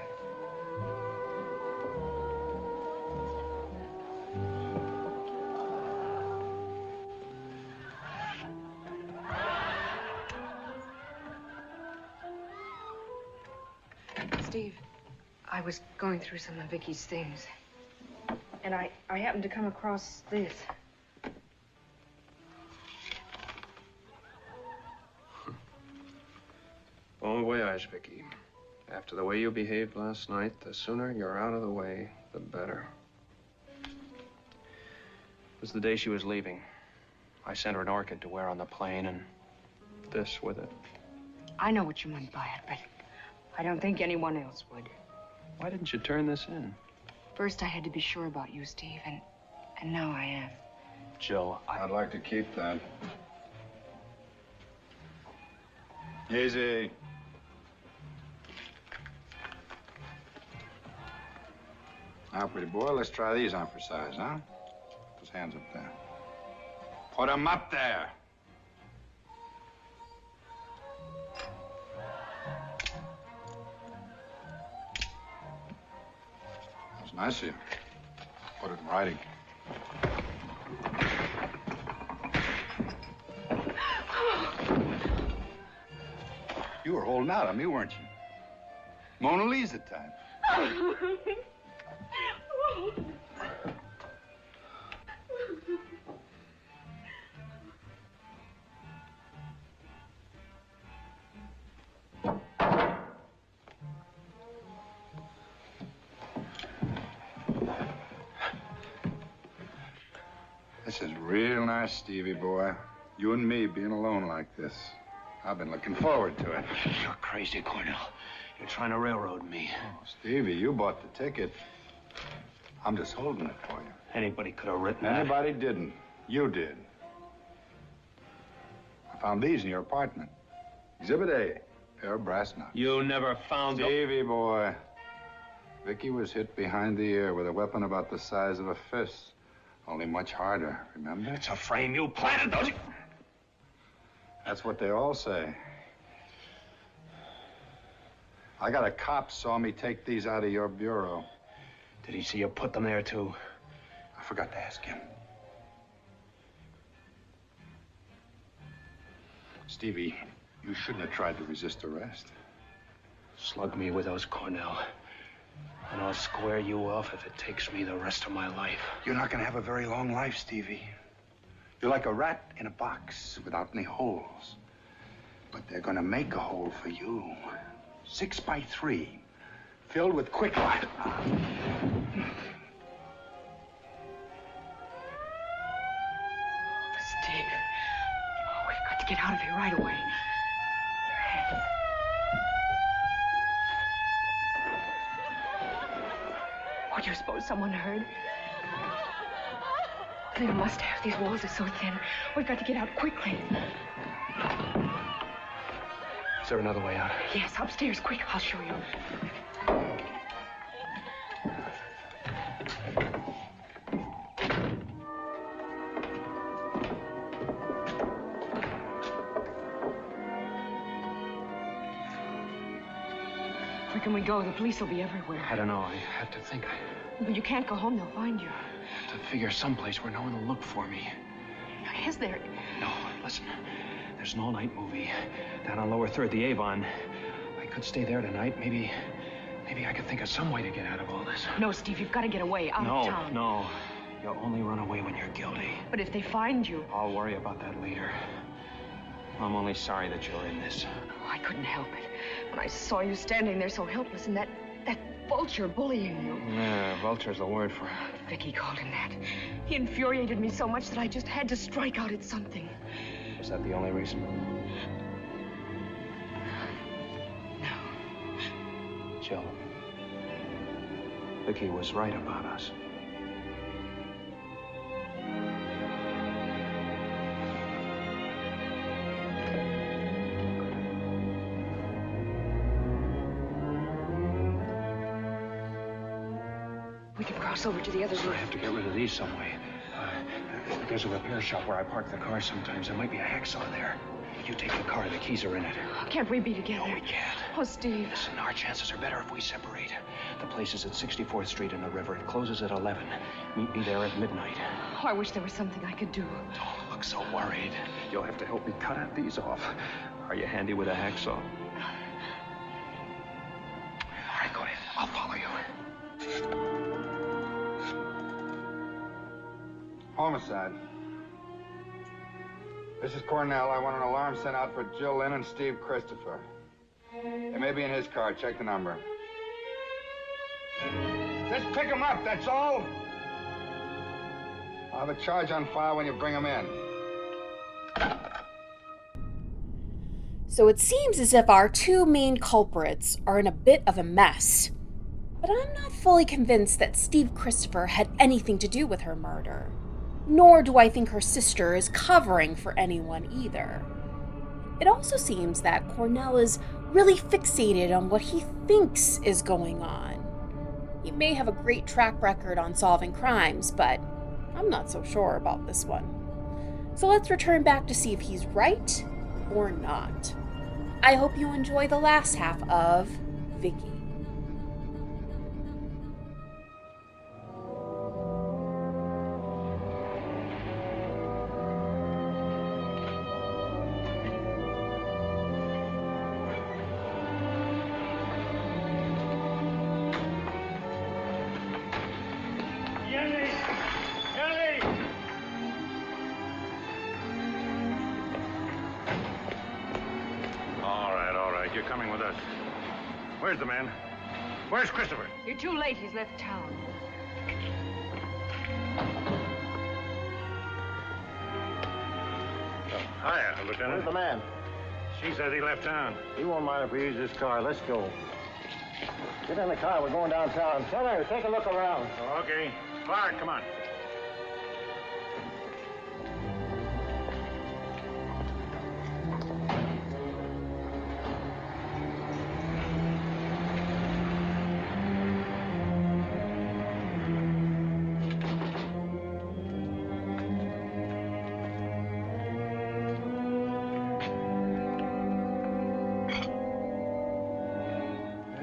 Steve, I was going through some of Vicki's things, and I happened to come across this. Bon voyage, Vicki. After the way you behaved last night, the sooner you're out of the way, the better. It was the day she was leaving. I sent her an orchid to wear on the plane, and this with it. I know what you meant by it, but I don't think anyone else would. Why didn't you turn this in? First, I had to be sure about you, Steve, and now I am. Jill, I'd like to keep that. Easy. Now, pretty boy, let's try these on for size, huh? Put those hands up there. Put them up there. I see. Put it in writing. You were holding out on me, weren't you? Mona Lisa time. This is real nice, Stevie boy. You and me being alone like this. I've been looking forward to it. You're crazy, Cornell. You're trying to railroad me. Oh, Stevie, you bought the ticket. I'm just holding it for you. Anybody could have written that. Anybody didn't. You did. I found these in your apartment. Exhibit A, pair of brass knucks. You never found them. Stevie boy. Vicki was hit behind the ear with a weapon about the size of a fist. Only much harder, remember? It's a frame you planted, those. That's what they all say. I got a cop saw me take these out of your bureau. Did he see you put them there, too? I forgot to ask him. Stevie, you shouldn't have tried to resist arrest. Slug me with those, Cornell. And I'll square you off if it takes me the rest of my life. You're not going to have a very long life, Stevie. You're like a rat in a box without any holes. But they're going to make a hole for you. 6 by 3, filled with quicklime. Steve. Oh, we've got to get out of here right away. Oh, do you suppose someone heard? They must have. These walls are so thin. We've got to get out quickly. Is there another way out? Yes, upstairs. Quick, I'll show you. Where can we go? The police will be everywhere. I don't know. I have to think. But you can't go home. They'll find you. To figure someplace where no one will look for me. Is there? No, listen. There's an all-night movie down on Lower 3rd, the Avon. I could stay there tonight. Maybe I could think of some way to get out of all this. No, Steve, you've got to get away out of town. No. You'll only run away when you're guilty. But if they find you... I'll worry about that later. I'm only sorry that you're in this. Oh, I couldn't help it. When I saw you standing there so helpless and that vulture bullying you. Yeah, vulture's the word for it. Vicki called him that. He infuriated me so much that I just had to strike out at something. Was that the only reason? No. Jill. Vicki was right about us. We can cross over to the other room. I have to get rid of these some way. There's a repair shop where I park the car sometimes. There might be a hacksaw there. You take the car. The keys are in it. Can't we be together? No, we can't. Oh, Steve. Listen, our chances are better if we separate. The place is at 64th Street in the river. It closes at 11. Meet me there at midnight. Oh, I wish there was something I could do. Don't look so worried. You'll have to help me cut these off. Are you handy with a hacksaw? All right, go ahead. I'll follow you. Homicide. This is Cornell. I want an alarm sent out for Jill Lynn and Steve Christopher. They may be in his car. Check the number. Just pick them up, that's all. I'll have a charge on file when you bring them in. So it seems as if our two main culprits are in a bit of a mess. But I'm not fully convinced that Steve Christopher had anything to do with her murder. Nor do I think her sister is covering for anyone either. It also seems that Cornell is really fixated on what he thinks is going on. He may have a great track record on solving crimes, but I'm not so sure about this one. So let's return back to see if he's right or not. I hope you enjoy the last half of Vicki. you're coming with us. Where's the man? Where's Christopher? You're too late. He's left town. Hiya, Lieutenant. Where's the man? She says he left town. He won't mind if we use this car. Let's go. Get in the car. We're going downtown. Center, take a look around. Oh, okay. Clark, come on.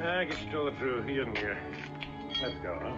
I can stroll it through. He isn't here. Let's go, huh?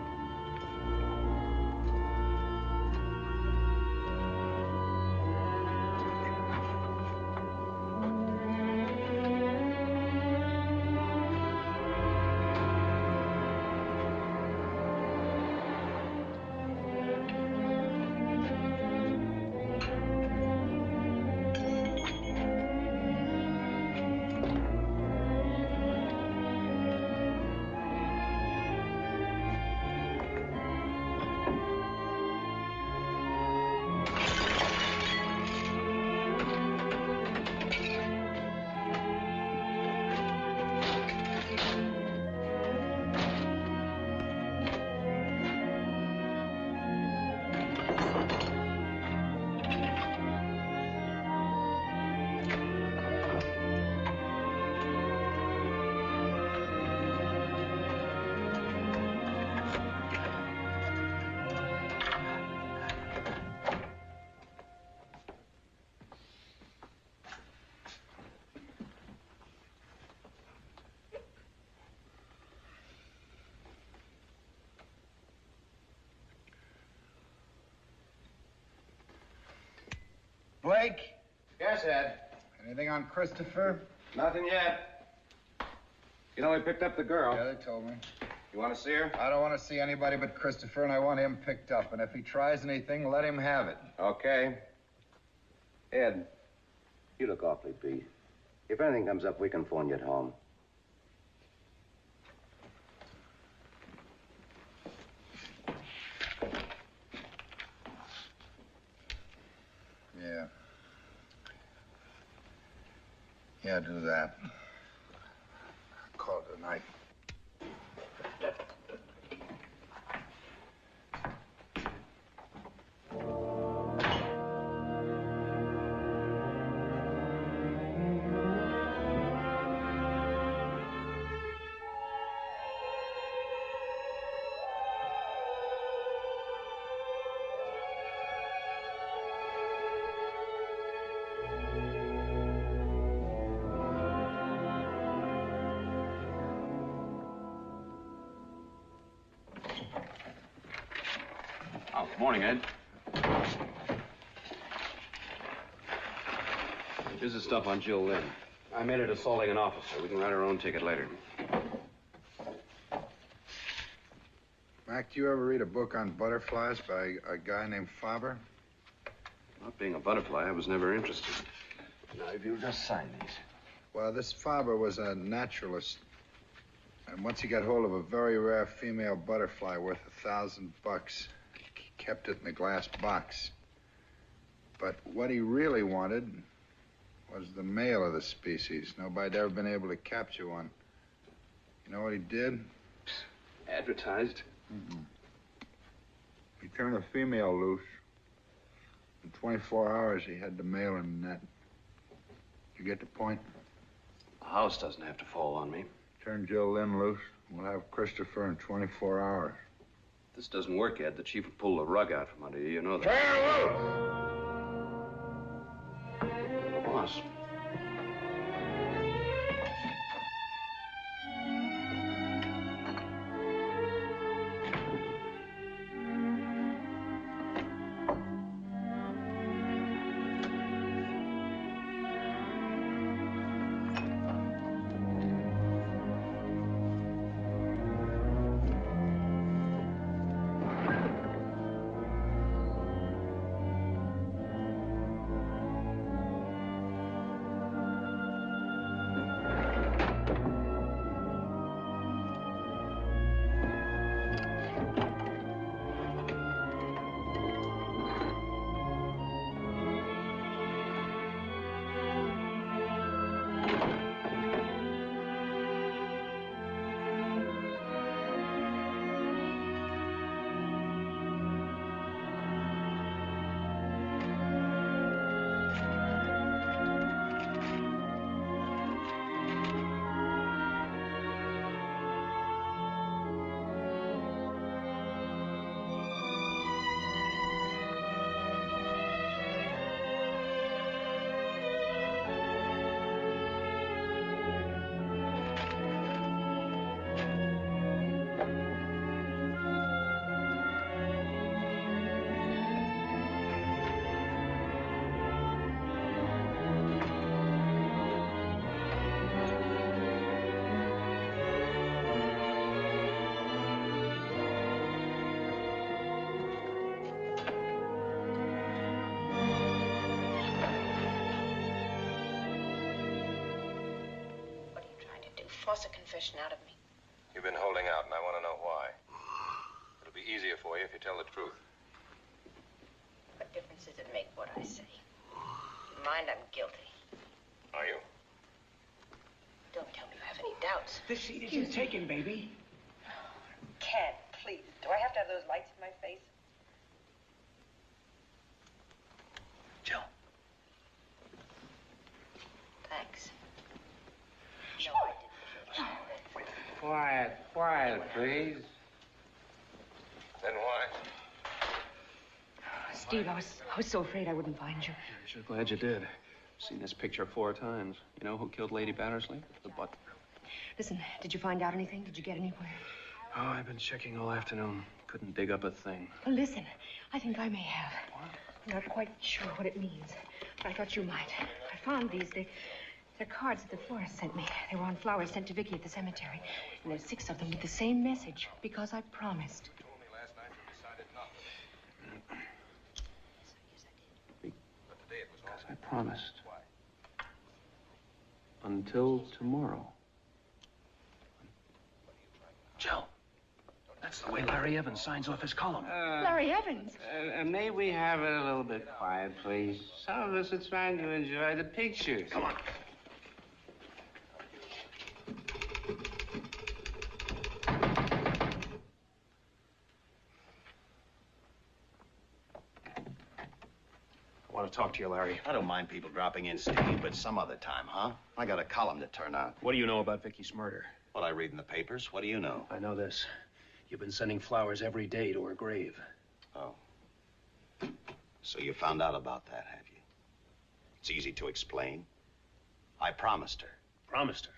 Blake? Yes, Ed. Anything on Christopher? Nothing yet. You know, we picked up the girl. Yeah, they told me. You want to see her? I don't want to see anybody but Christopher, and I want him picked up. And if he tries anything, let him have it. Okay. Ed, you look awfully beat. If anything comes up, we can phone you at home. Yeah. Yeah, do that. Call it a night. Morning, Ed. Here's the stuff on Jill Lynn. I made it assaulting an officer. We can write our own ticket later. Mac, do you ever read a book on butterflies by a guy named Faber? Not being a butterfly, I was never interested. Now, if you'll just sign these. Well, this Faber was a naturalist. And once he got hold of a very rare female butterfly worth $1,000, he kept it in a glass box. But what he really wanted was the male of the species. Nobody'd ever been able to capture one. You know what he did? Advertised? Mm-hmm. He turned a female loose. In 24 hours, he had the male in the net. You get the point? The house doesn't have to fall on me. Turn Jill Lynn loose. We'll have Christopher in 24 hours. If this doesn't work, Ed, the chief will pull the rug out from under you. You know that. Turn loose! Boss. wants a confession out of me. You've been holding out, and I want to know why. It'll be easier for you if you tell the truth. What difference does it make what I say? Mind, I'm guilty. Are you? Don't tell me you have any doubts. The seat isn't taken, baby. Ken, please. Do I have to have those lights in my face? Jill. Thanks. No, I didn't. Quiet, quiet, please. Then why? Steve, I was so afraid I wouldn't find you. I'm sure glad you did. Seen this picture 4 times. You know who killed Lady Battersley? The butler. Listen, did you find out anything? Did you get anywhere? Oh, I've been checking all afternoon. Couldn't dig up a thing. Well, listen, I think I may have. What? I'm not quite sure what it means, but I thought you might. I found these. They're cards that the florist sent me. They were on flowers sent to Vicki at the cemetery. And there's 6 of them with the same message, because I promised. You told me last night you decided not to. But today it was all... I promised. Until tomorrow. Jill, that's the way Larry Evans signs off his column. Larry Evans? May we have it a little bit quiet, please? Some of us are trying to enjoy the pictures. Come on. I want to talk to you, Larry. I don't mind people dropping in, Steve, but some other time, huh? I got a column to turn out. What do you know about Vicky's murder? What I read in the papers. What do you know? I know this. You've been sending flowers every day to her grave. Oh. So you found out about that, have you? It's easy to explain. I promised her. Promised her?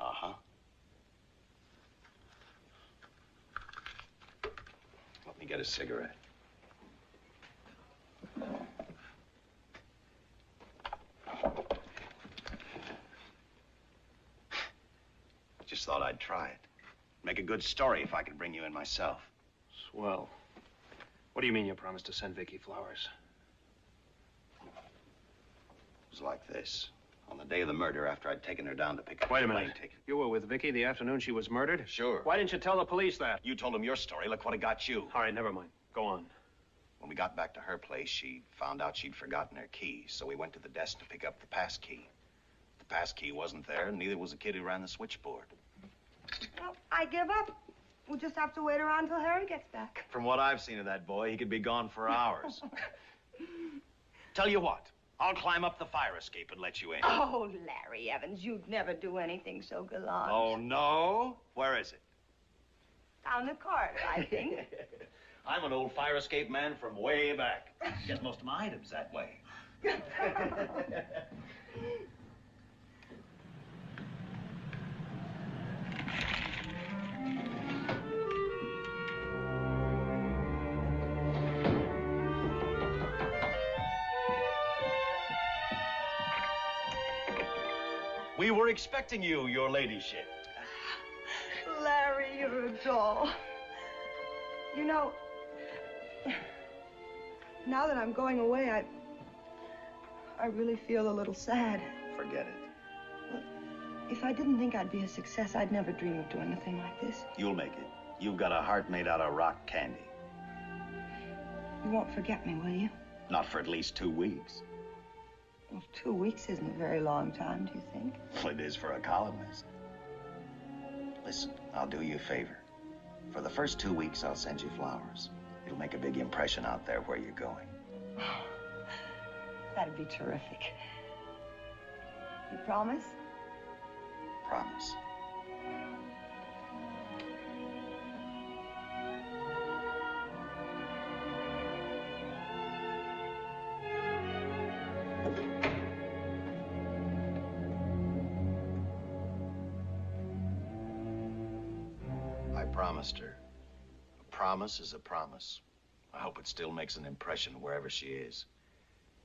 Uh-huh. Let me get a cigarette. Just thought I'd try it. Make a good story if I could bring you in myself. Swell. What do you mean you promised to send Vicki flowers? It was like this. On the day of the murder, after I'd taken her down to pick up Wait the a plane minute. ticket. You were with Vicki the afternoon she was murdered? Sure. Why didn't you tell the police that? You told them your story. Look what it got you. All right, never mind. Go on. When we got back to her place, she found out she'd forgotten her key, so we went to the desk to pick up the pass key. The pass key wasn't there, and neither was the kid who ran the switchboard. Well, I give up. We'll just have to wait around till Harry gets back. From what I've seen of that boy, he could be gone for hours. Tell you what, I'll climb up the fire escape and let you in. Oh, Larry Evans, you'd never do anything so gallant. Oh, no? Where is it? Down the corridor, I think. I'm an old fire escape man from way back. Get most of my items that way. We were expecting you, your ladyship. Larry, you're a doll. You know, now that I'm going away, I really feel a little sad. Forget it. Well, if I didn't think I'd be a success, I'd never dream of doing a thing like this. You'll make it. You've got a heart made out of rock candy. You won't forget me, will you? Not for at least 2 weeks. Well, 2 weeks isn't a very long time, do you think? Well, it is for a columnist. Listen, I'll do you a favor. For the first 2 weeks, I'll send you flowers. It'll make a big impression out there where you're going. That'd be terrific. You promise? Promise. I promised her. A promise is a promise. I hope it still makes an impression wherever she is.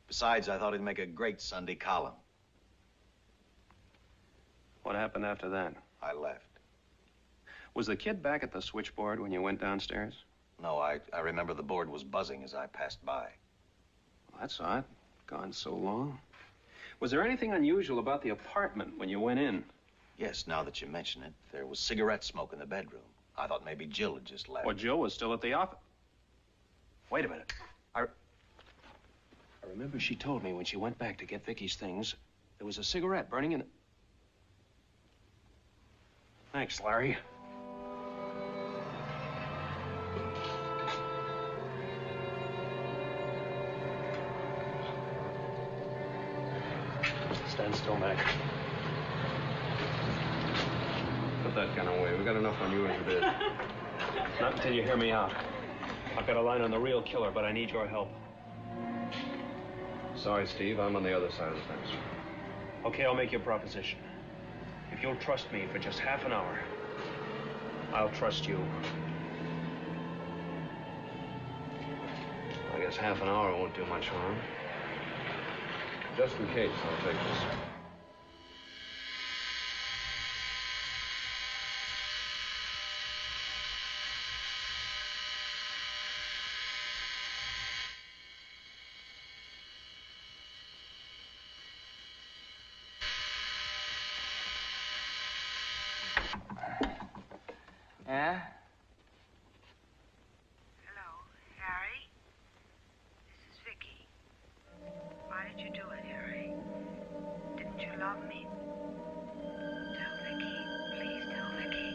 Besides, I thought it'd make a great Sunday column. What happened after that? I left. Was the kid back at the switchboard when you went downstairs? No, I remember the board was buzzing as I passed by. Well, that's odd. Gone so long. Was there anything unusual about the apartment when you went in? Yes, now that you mention it, there was cigarette smoke in the bedroom. I thought maybe Jill had just left. Well, Jill was still at the office. Wait a minute. I remember she told me when she went back to get Vicky's things, there was a cigarette burning in the... Thanks, Larry. Stand still, Mac. Put that gun away. We got enough on you as it is. Not until you hear me out. I've got a line on the real killer, but I need your help. Sorry, Steve. I'm on the other side of the fence. Okay, I'll make you a proposition. If you'll trust me for just half an hour, I'll trust you. I guess half an hour won't do much harm. Just in case, I'll take this. Yeah? Hello, Harry? This is Vicki. Why did you do it, Harry? Didn't you love me? Tell Vicki. Please tell Vicki.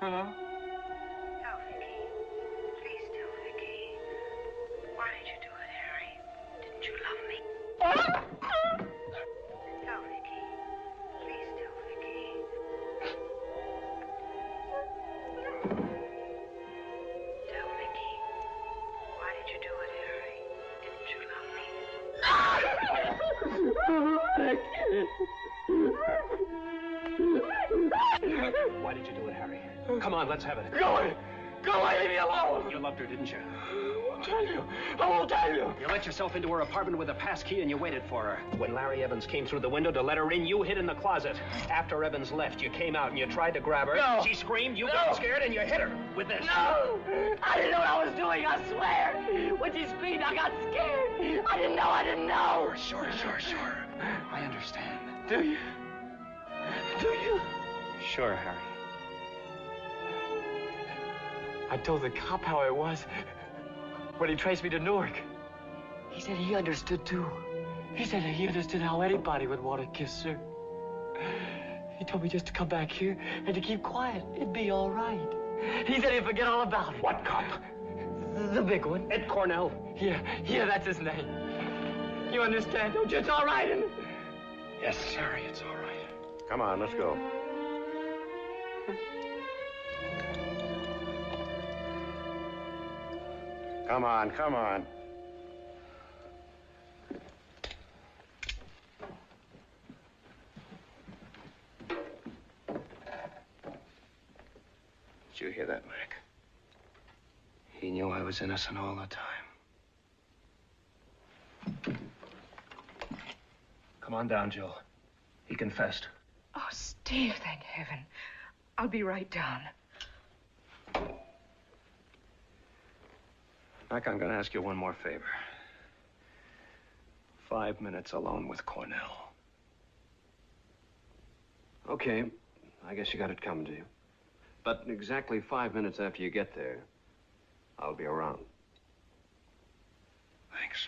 Hello? Tell Vicki. Please tell Vicki. Why did you do it, Harry? Didn't you love me? Tell Vicki. Please tell Vicki. Tell Vicki. Why did you do it, Harry? Didn't you love me? Why did you do it, Harry? Come on, let's have it. Go away! Go away! Leave me alone! You loved her, didn't you? I won't tell you. I won't tell you. You let yourself into her apartment with a pass key and you waited for her. When Larry Evans came through the window to let her in, you hid in the closet. After Evans left, you came out and you tried to grab her. No. She screamed, you got scared, and you hit her with this. No! I didn't know what I was doing, I swear. When she screamed, I got scared. I didn't know. Sure. I understand. Do you? Do you? Sure, Harry. I told the cop how I was when he traced me to Newark. He said he understood, too. He said he understood how anybody would want to kiss her. He told me just to come back here and to keep quiet. It'd be all right. He said he'd forget all about it. What cop? The big one. Ed Cornell. Yeah, that's his name. You understand, don't you? It's all right, isn't it? Yes, Harry, it's all right. Come on, let's go. Come on. Did you hear that, Mac? He knew I was innocent all the time. Come on down, Jill. He confessed. Oh, Steve, thank heaven. I'll be right down. Mac, I'm going to ask you one more favor. 5 minutes alone with Cornell. Okay. I guess you got it coming to you. But exactly 5 minutes after you get there, I'll be around. Thanks.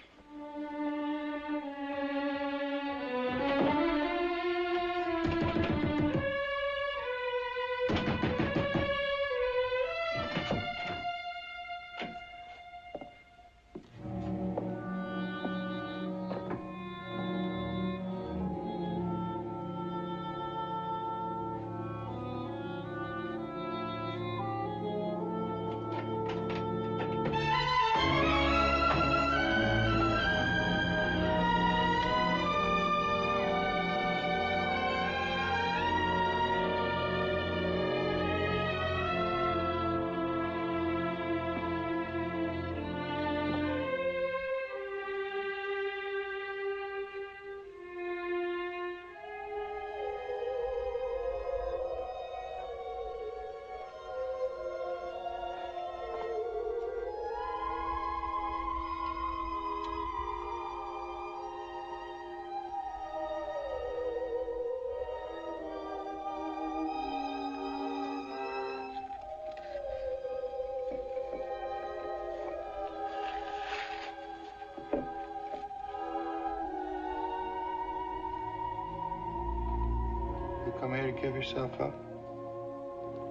come here to give yourself up?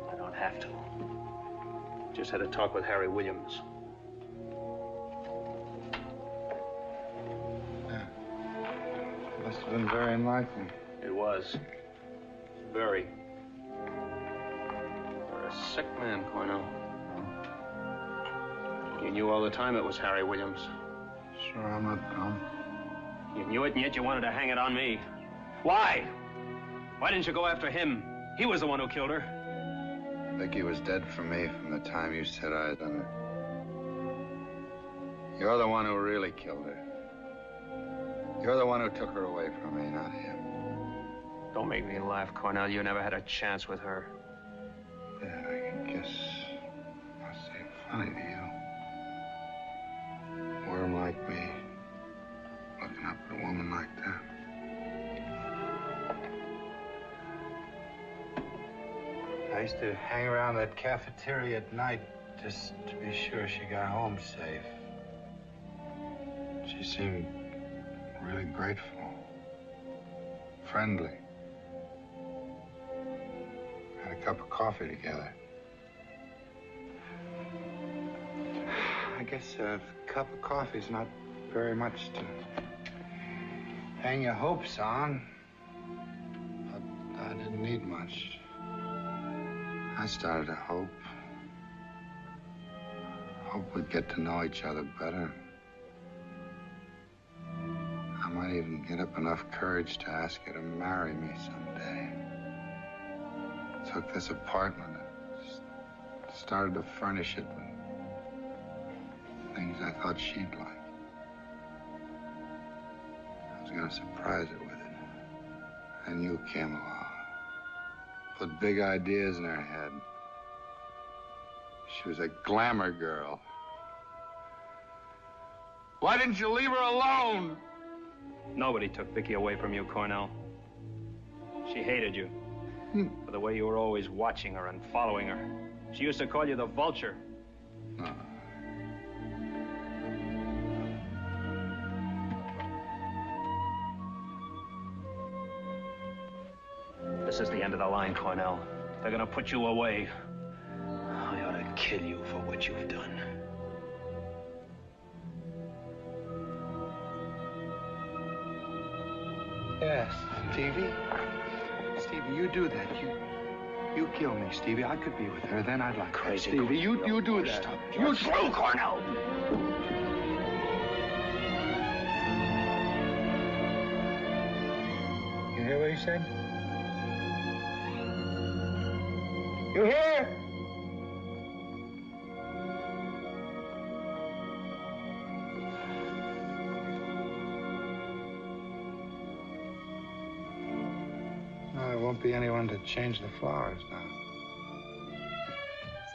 I don't have to. Just had a talk with Harry Williams. Yeah. Must have been very enlightening. It was. Very. You're a sick man, Cornell. You knew all the time it was Harry Williams. Sure, I'm not dumb. You knew it, and yet you wanted to hang it on me. Why? Why didn't you go after him? He was the one who killed her. Vicki was dead for me from the time you set eyes on her. You're the one who really killed her. You're the one who took her away from me, not him. Don't make me laugh, Cornell. You never had a chance with her. Yeah, I guess must seem funny to you. A worm like me, looking up at a woman like that. I used to hang around that cafeteria at night just to be sure she got home safe. She seemed really grateful, friendly. Had a cup of coffee together. I guess a cup of coffee's not very much to hang your hopes on. But I didn't need much. I started to hope. Hope we'd get to know each other better. I might even get up enough courage to ask her to marry me someday. Took this apartment and started to furnish it with things I thought she'd like. I was gonna surprise her with it. And you came along. Put big ideas in her head. She was a glamour girl. Why didn't you leave her alone? Nobody took Vicki away from you, Cornell. She hated you. For the way you were always watching her and following her. She used to call you the vulture. Oh. This is the end of the line, Cornell. They're gonna put you away. I ought to kill you for what you've done. Yes, Stevie. Stevie, you do that. You kill me, Stevie. I could be with her. Then I'd like crazy. Stevie, you do that. Stop. You through, Cornell. You hear what he said? You hear? No, there won't be anyone to change the flowers now.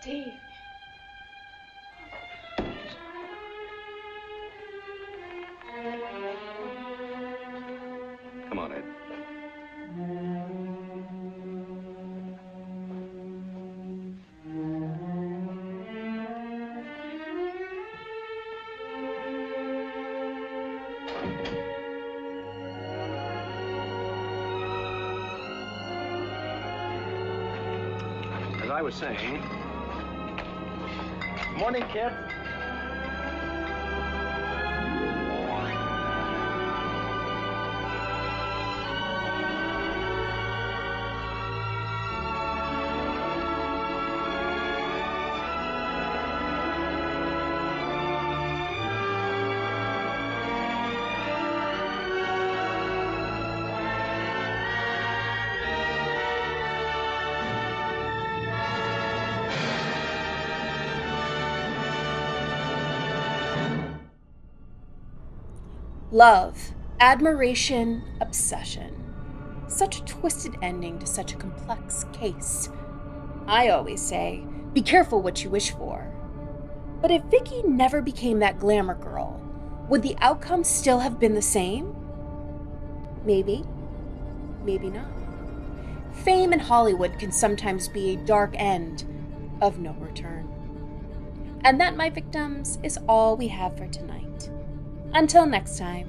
Steve. Come on, Ed. As I was saying... Morning, kid. Love, admiration, obsession. Such a twisted ending to such a complex case. I always say, be careful what you wish for. But if Vicki never became that glamour girl, would the outcome still have been the same? Maybe. Maybe not. Fame in Hollywood can sometimes be a dark end of no return. And that, my victims, is all we have for tonight. Until next time,